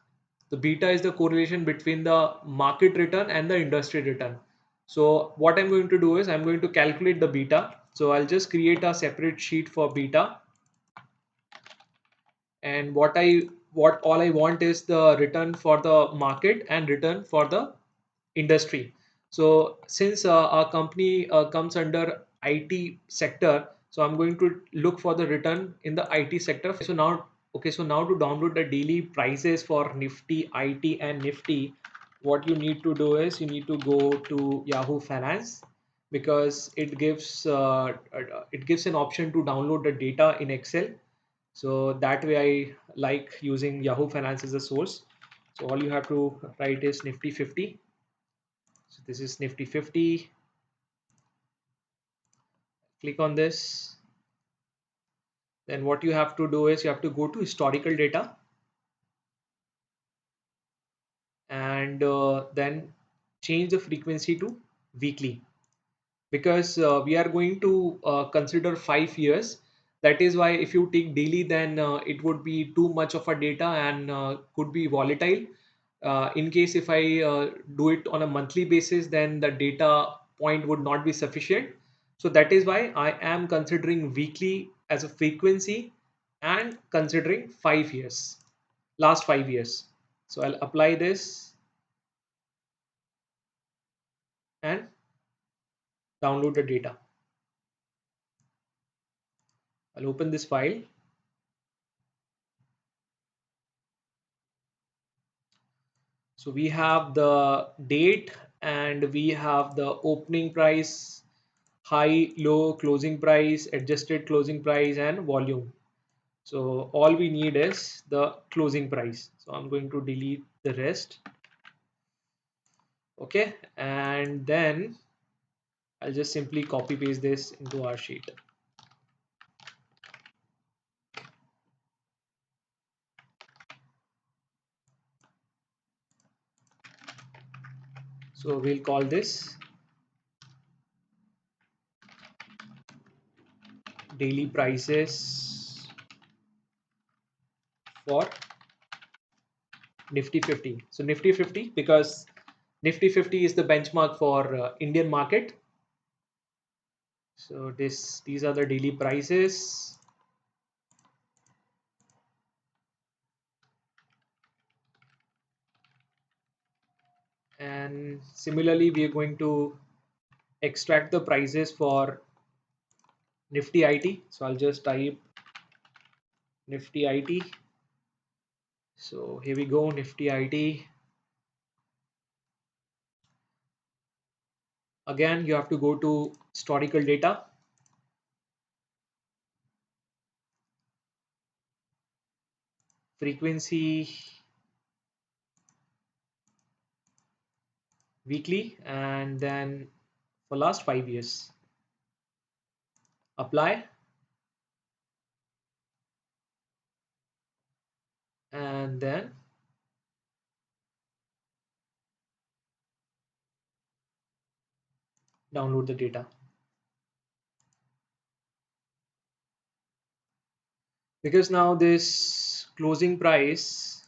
The beta is the correlation between the market return and the industry return. So what I'm going to do is I'm going to calculate the beta. So I'll just create a separate sheet for beta, and what all I want is the return for the market and return for the industry. So since our company comes under IT sector, so I'm going to look for the return in the IT sector. So now to download the daily prices for Nifty, IT and Nifty, what you need to do is you need to go to Yahoo Finance, because it gives an option to download the data in Excel. So that way I like using Yahoo Finance as a source. So all you have to write is Nifty 50. So this is Nifty 50. Click on this. Then what you have to do is you have to go to historical data, and then change the frequency to weekly, because we are going to consider 5 years. That is why if you take daily, then it would be too much of a data and could be volatile. In case if I do it on a monthly basis, then the data point would not be sufficient. So that is why I am considering weekly as a frequency and considering 5 years, last 5 years. So I'll apply this and download the data. I'll open this file. So we have the date and we have the opening price, high, low, closing price, adjusted closing price, and volume. So all we need is the closing price. So I'm going to delete the rest. Okay. And then I'll just simply copy paste this into our sheet. So we'll call this daily prices for Nifty 50. So Nifty 50, because Nifty 50 is the benchmark for Indian market. So these are the daily prices. And similarly, we are going to extract the prices for Nifty IT. So I'll just type Nifty IT. So here we go, Nifty IT. Again, you have to go to historical data, frequency, weekly, and then for last 5 years. Apply, and then download the data. Because now this closing price,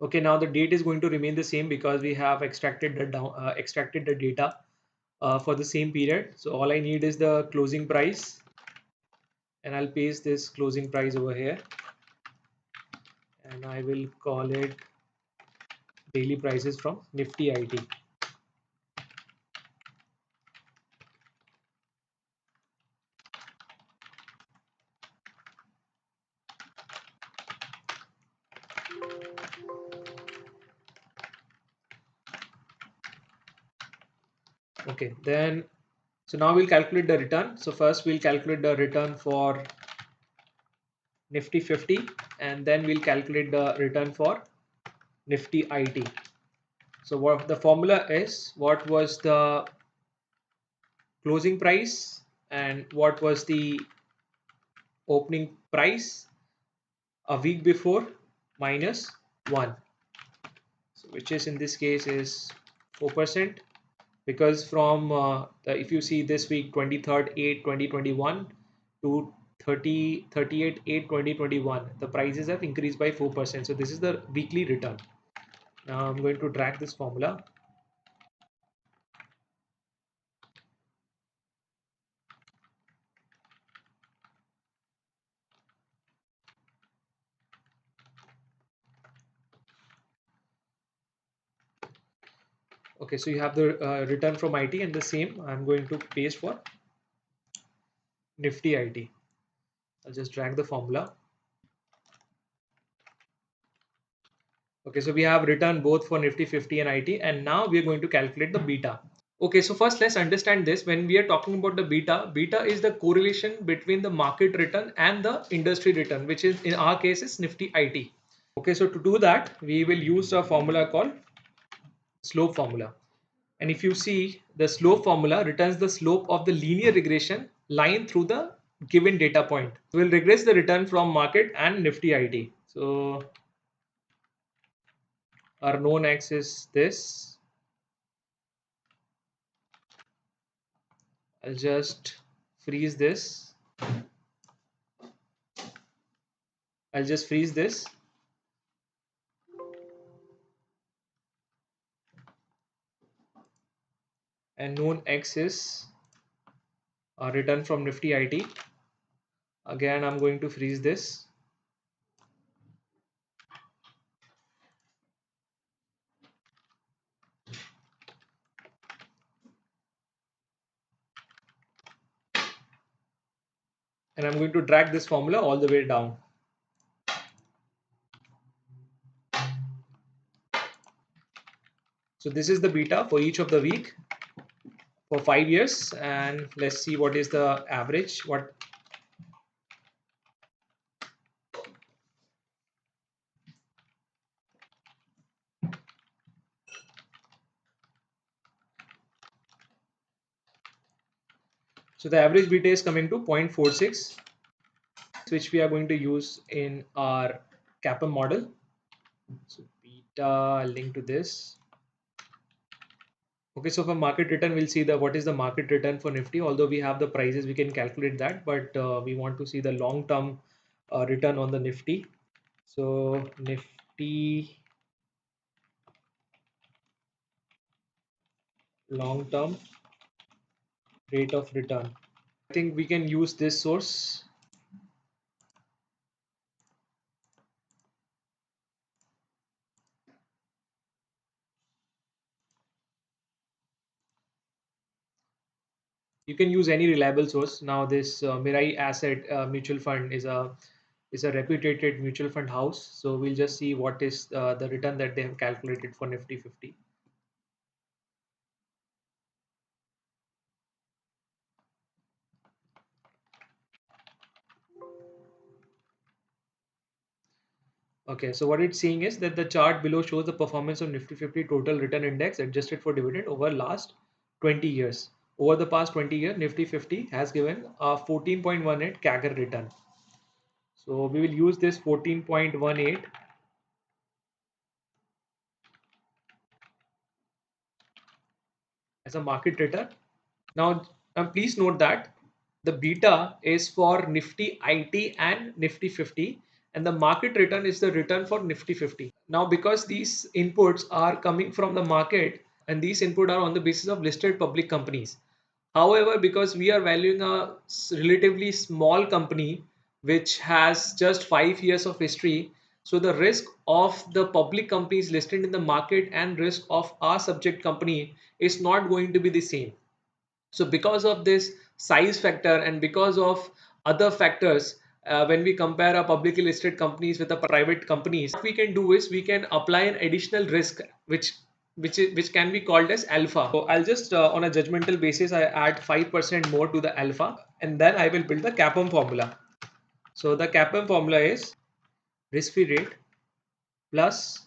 okay, now the date is going to remain the same because we have extracted the data for the same period. So all I need is the closing price, and I'll paste this closing price over here, and I will call it daily prices from Nifty IT. Okay, then so now we'll calculate the return. So first we'll calculate the return for Nifty 50, and then we'll calculate the return for Nifty IT. So what the formula is, what was the closing price and what was the opening price a week before minus 1. So which is in this case is 4%, because from if you see this week 23rd 8 2021 to 38 8 2021, the prices have increased by 4%. So this is the weekly return. Now I'm going to drag this formula. Okay, so you have the return from IT, and the same I'm going to paste for Nifty IT. I'll just drag the formula. Okay, so we have return both for Nifty 50 and IT, and now we are going to calculate the beta. Okay, so first let's understand this. When we are talking about the beta is the correlation between the market return and the industry return, which is in our case is Nifty IT. Okay, so to do that, we will use a formula called slope formula. And if you see, the slope formula returns the slope of the linear regression line through the given data point. We'll regress the return from market and Nifty IT. So our known X is this. I'll just freeze this. I'll just freeze this. And known X is return from Nifty IT. Again, I'm going to freeze this. And I'm going to drag this formula all the way down. So this is the beta for each of the week for 5 years, and let's see what is the average. So the average beta is coming to 0.46, which we are going to use in our CAPM model. So beta, link to this. Okay, so for market return, we'll see the what is the market return for Nifty. Although we have the prices, we can calculate that, but we want to see the long-term return on the Nifty. So Nifty long-term rate of return. I think we can use this source. You can use any reliable source. Now this Mirai Asset mutual fund is a reputed mutual fund house. So we'll just see what is the return that they have calculated for Nifty 50. Okay, so what it's saying is that the chart below shows the performance of Nifty 50 total return index adjusted for dividend over last 20 years. Over the past 20 years, Nifty 50 has given a 14.18 CAGR return. So we will use this 14.18 as a market return. Now, please note that the beta is for Nifty IT and Nifty 50, and the market return is the return for Nifty 50. Now, because these inputs are coming from the market and these inputs are on the basis of listed public companies. However, because we are valuing a relatively small company which has just 5 years of history, so the risk of the public companies listed in the market and risk of our subject company is not going to be the same. So because of this size factor and because of other factors, when we compare a publicly listed companies with a private companies, what we can do is we can apply an additional risk, which which can be called as alpha. So I'll just on a judgmental basis I add 5% more to the alpha, and then I will build the CAPM formula. So the CAPM formula is risk-free rate plus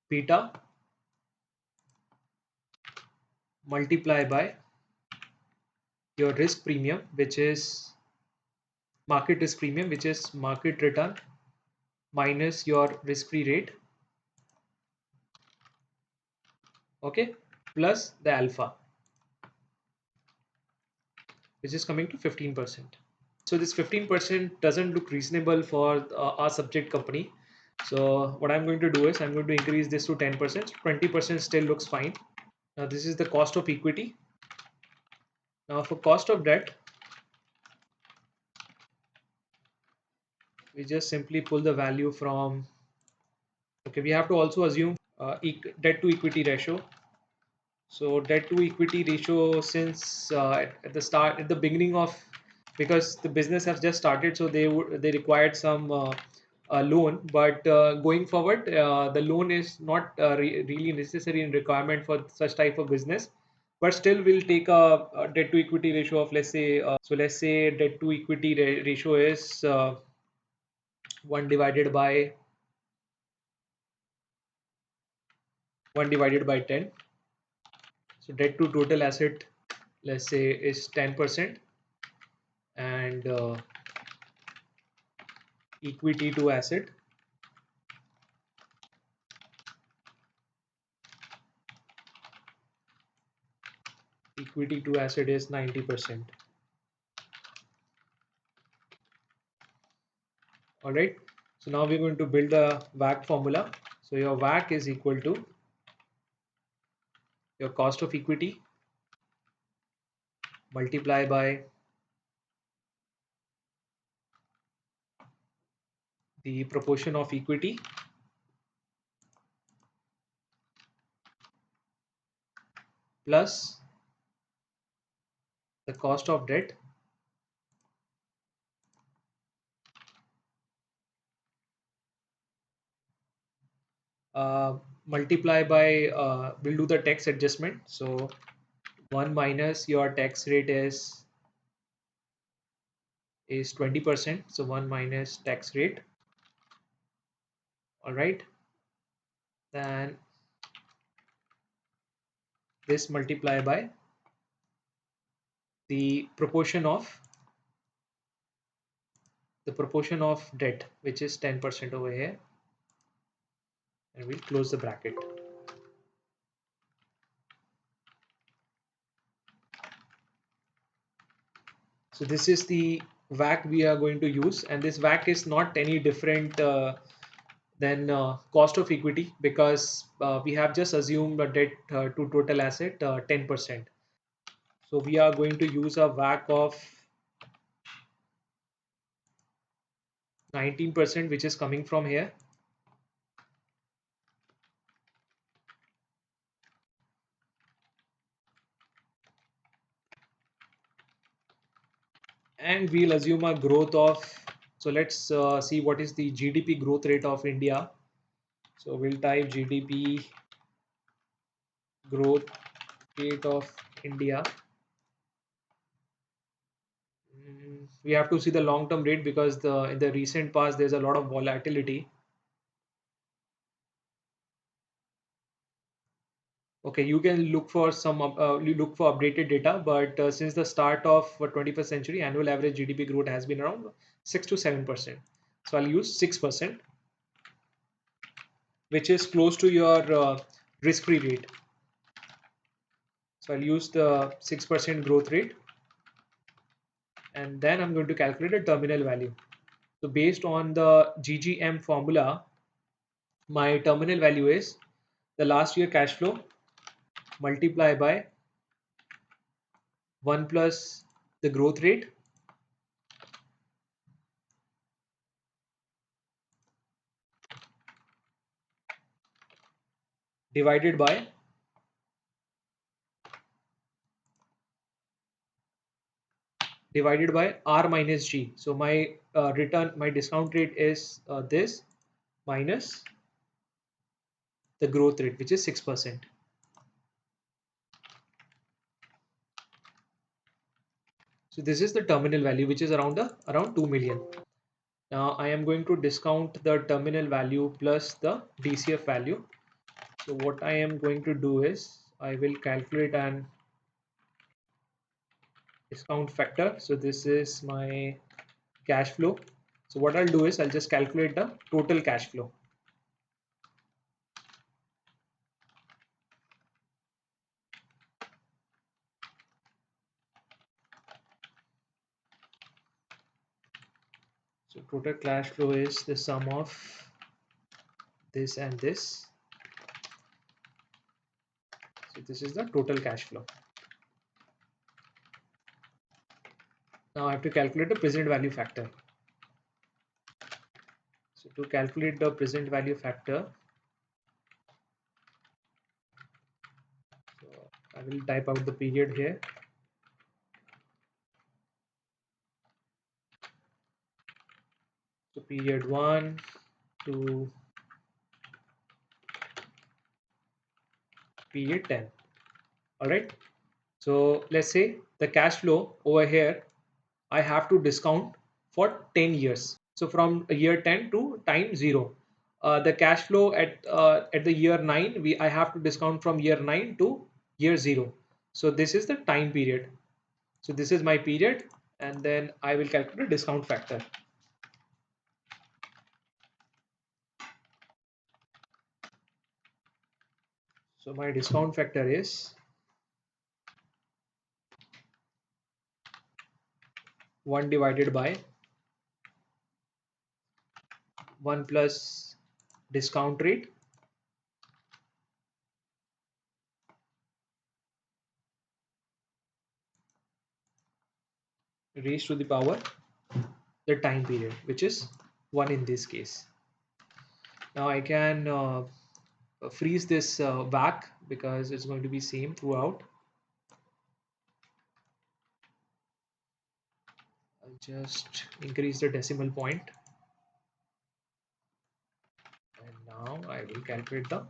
beta multiply by your risk premium, which is market risk premium, which is market return minus your risk-free rate, okay, plus the alpha, which is coming to 15%. So this 15% doesn't look reasonable for our subject company. So what I'm going to do is I'm going to increase this to 10%. 20% still looks fine. Now this is the cost of equity. Now for cost of debt, we just simply pull the value from, okay, we have to also assume debt to equity ratio. So debt to equity ratio, since at the start, at the beginning of, because the business has just started, so they required some loan. But going forward, the loan is not really necessary in requirement for such type of business. But still, we'll take a debt to equity ratio of, let's say, so let's say debt to equity ratio is 1 divided by 10. So debt to total asset, let's say, is 10%, and equity to asset, is 90%. All right. So now we're going to build the WACC formula. So your WACC is equal to your cost of equity multiply by the proportion of equity plus the cost of debt multiply by, we'll do the tax adjustment. So 1 minus your tax rate is 20%. So 1 minus tax rate. All right. Then this multiply by the proportion of debt, which is 10% over here, and we'll close the bracket. So this is the WACC we are going to use, and this WACC is not any different than cost of equity, because we have just assumed a debt to total asset 10%. So we are going to use a WACC of 19%, which is coming from here. And we'll assume a growth of, so let's see what is the GDP growth rate of India. So we'll type GDP growth rate of India. We have to see the long-term rate, because in the recent past there's a lot of volatility. Okay, you can look for you look for updated data, but since the start of 21st century, annual average GDP growth has been around 6 to 7%. So I'll use 6%, which is close to your risk-free rate. So I'll use the 6% growth rate, and then I'm going to calculate a terminal value. So based on the GGM formula, my terminal value is the last year cash flow multiply by 1 plus the growth rate divided by R minus G. So my my discount rate is this minus the growth rate, which is 6%. So this is the terminal value, which is around 2 million. Now I am going to discount the terminal value plus the DCF value. So what I am going to do is I will calculate an discount factor. So this is my cash flow. So what I'll do is I'll just calculate the total cash flow. So total cash flow is the sum of this and this. So this is the total cash flow. Now I have to calculate the present value factor. So to calculate the present value factor, so I will type out the period here. So period 1 to period 10. All right. So let's say the cash flow over here, I have to discount for 10 years. So from year 10 to time 0. The cash flow at the year 9, I have to discount from year 9 to year 0. So this is the time period. So this is my period, and then I will calculate discount factor. So my discount factor is 1 divided by 1 plus discount rate raised to the power the time period, which is 1 in this case. Now I can freeze this back because it's going to be same throughout. I'll just increase the decimal point, and now I will calculate the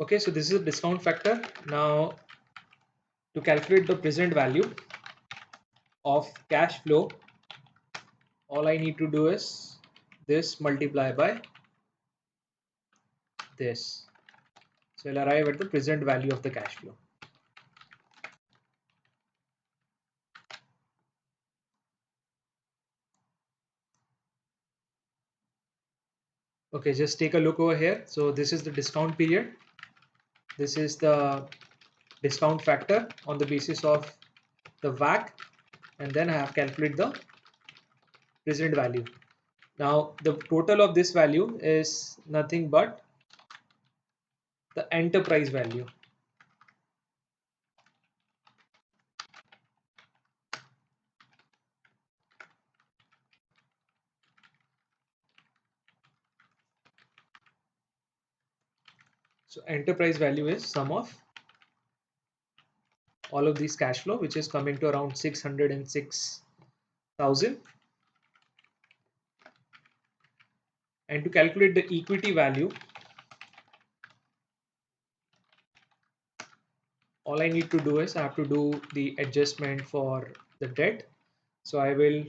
okay. So this is a discount factor. Now to calculate the present value of cash flow, all I need to do is this multiply by this. So I'll arrive at the present value of the cash flow. Okay, just take a look over here. So this is the discount period. This is the discount factor on the basis of the WACC, and then I have calculated the present value. Now the total of this value is nothing but the enterprise value. So enterprise value is sum of all of these cash flow, which is coming to around 606,000. And to calculate the equity value, all I need to do is I have to do the adjustment for the debt. So I will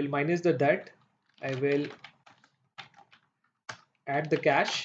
minus the debt. I will add the cash.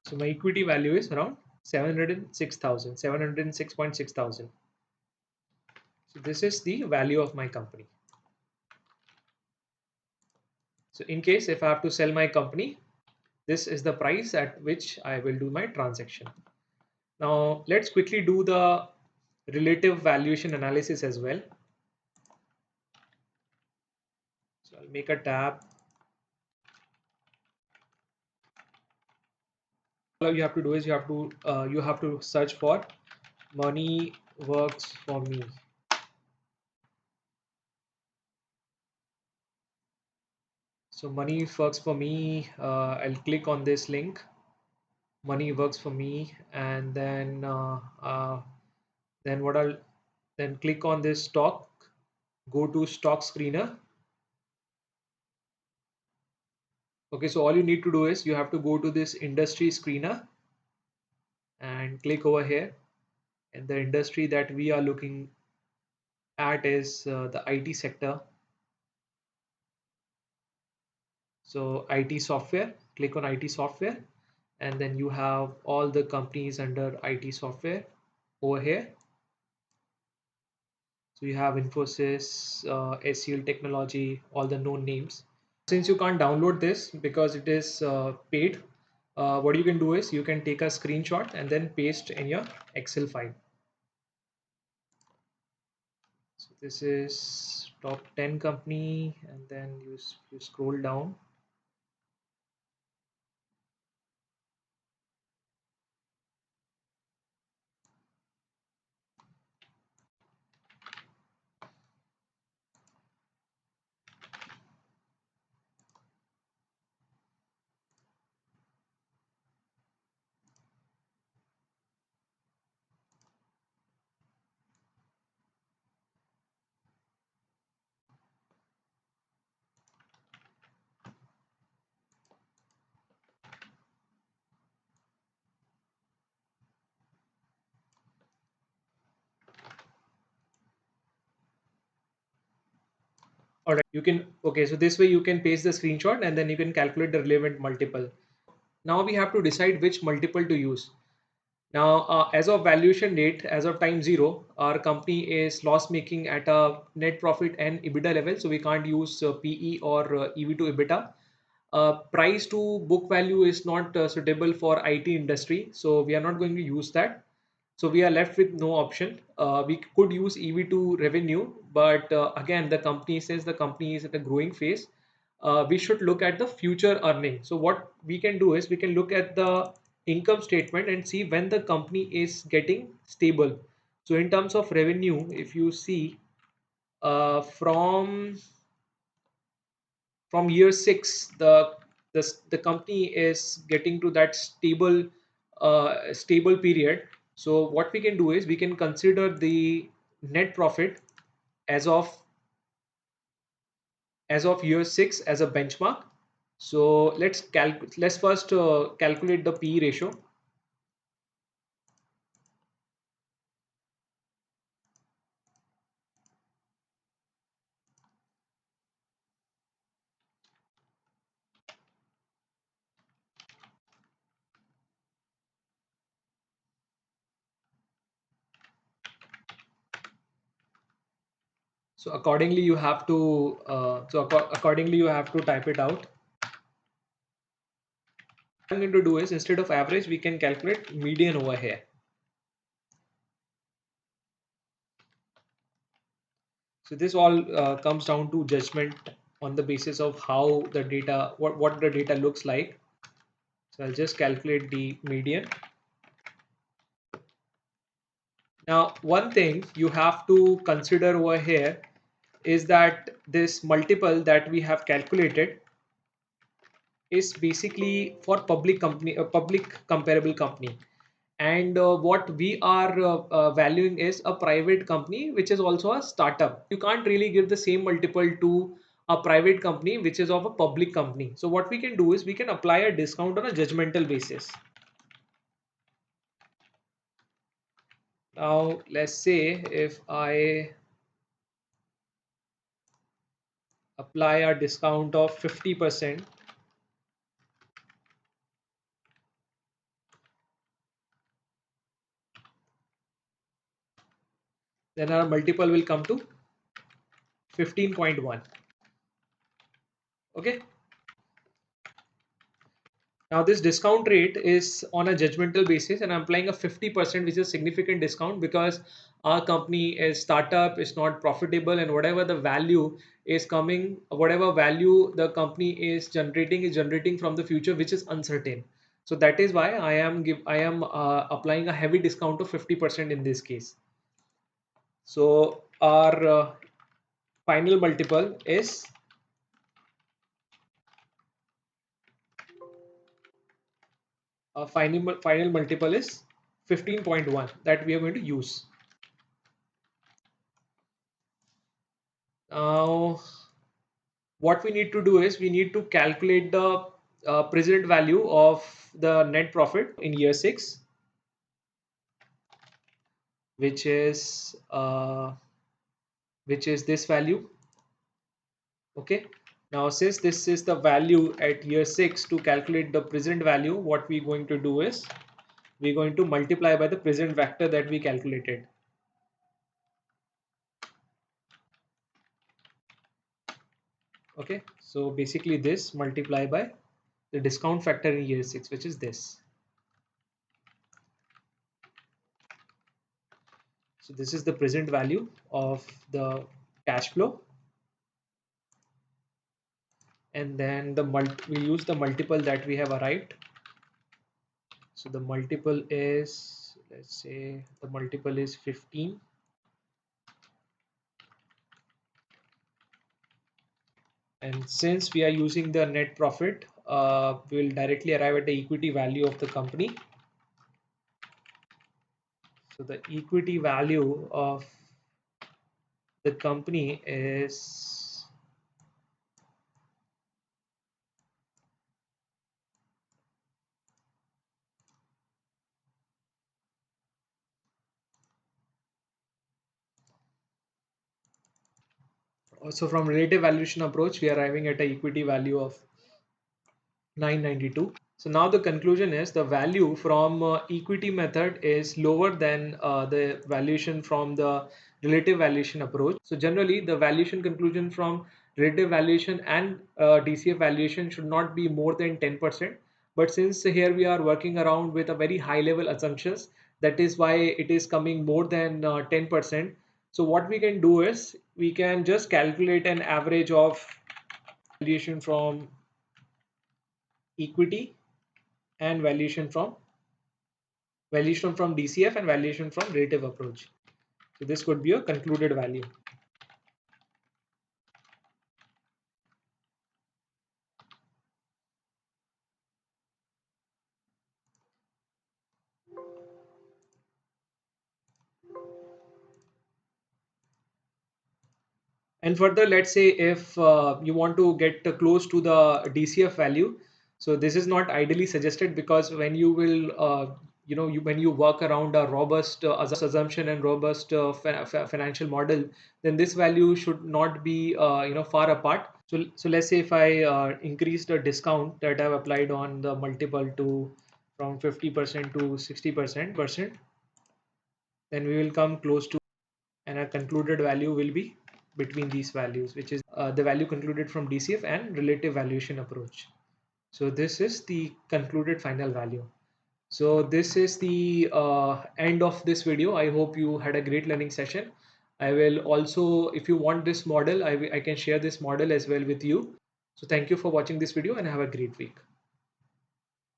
So my equity value is around 706,000, 706.6 thousand. So this is the value of my company. So in case if I have to sell my company, this is the price at which I will do my transaction. Now let's quickly do the relative valuation analysis as well. So I'll make a tab. All you have to do is you have to search for money works for me. So money works for me. I'll click on this link. Money works for me, and then what I'll then click on this stock. Go to stock screener. Okay, so all you need to do is you have to go to this industry screener and click over here. And the industry that we are looking at is the IT sector. So IT software, click on IT software, and then you have all the companies under IT software over here. So you have Infosys, SEL Technology, all the known names. Since you can't download this because it is paid, what you can do is you can take a screenshot and then paste in your Excel file. So this is top 10 company, and then you scroll down. All right, you can, okay, so this way you can paste the screenshot and then you can calculate the relevant multiple. Now we have to decide which multiple to use. Now, as of valuation date, as of time zero, our company is loss making at a net profit and EBITDA level. So we can't use PE or EV to EBITDA. Price to book value is not suitable for IT industry. So we are not going to use that. So we are left with no option. We could use EV to revenue, but again, the company says the company is at a growing phase. We should look at the future earning. So what we can do is we can look at the income statement and see when the company is getting stable. So in terms of revenue, if you see from year six, the company is getting to that stable period. So what we can do is we can consider the net profit as of year six as a benchmark. So let's first calculate the PE ratio. So accordingly you have to accordingly you have to type it out. What I'm going to do is instead of average we can calculate median over here. So this all comes down to judgment on the basis of how the data, what the data looks like. So I'll just calculate the median. Now, one thing you have to consider over here is that this multiple that we have calculated is basically for public company, a public comparable company. And what we are valuing is a private company which is also a startup. You can't really give the same multiple to a private company which is of a public company. So what we can do is we can apply a discount on a judgmental basis. Now let's say if I apply a discount of 50%, then our multiple will come to 15.1. Okay. Now this discount rate is on a judgmental basis, and I'm applying a 50%, which is a significant discount because our company is startup, is not profitable, and whatever the value is coming, whatever value the company is generating from the future, which is uncertain. So that is why I am applying a heavy discount of 50% in this case. So our final multiple is final multiple is 15.1 that we are going to use. Now, what we need to do is we need to calculate the present value of the net profit in year 6, which is uh, which is this value. Okay. Now, since this is the value at year 6, to calculate the present value, what we're going to do is we're going to multiply by the present vector that we calculated. Okay. So basically this multiply by the discount factor in year 6, which is this. So this is the present value of the cash flow, and then we use the multiple that we have arrived. So the multiple is, let's say the multiple is 15, and since we are using the net profit, we will directly arrive at the equity value of the company. So the equity value of the company is also, from relative valuation approach, we are arriving at an equity value of 992. So now the conclusion is the value from equity method is lower than the valuation from the relative valuation approach. So generally the valuation conclusion from relative valuation and DCF valuation should not be more than 10%. But since here we are working around with a very high level assumptions, that is why it is coming more than 10%. So what we can do is we can just calculate an average of valuation from equity and valuation from DCF and valuation from relative approach. So this could be a concluded value. And further, let's say if you want to get close to the DCF value, so this is not ideally suggested because when you will, when you work around a robust assumption and robust financial model, then this value should not be, far apart. So let's say if I increase the discount that I've applied on the multiple to from 50% to 60%, then we will come close to, and our concluded value will be between these values, which is the value concluded from DCF and relative valuation approach. So this is the concluded final value. So this is the end of this video. I hope you had a great learning session. I will also, if you want this model, I can share this model as well with you. So thank you for watching this video and have a great week.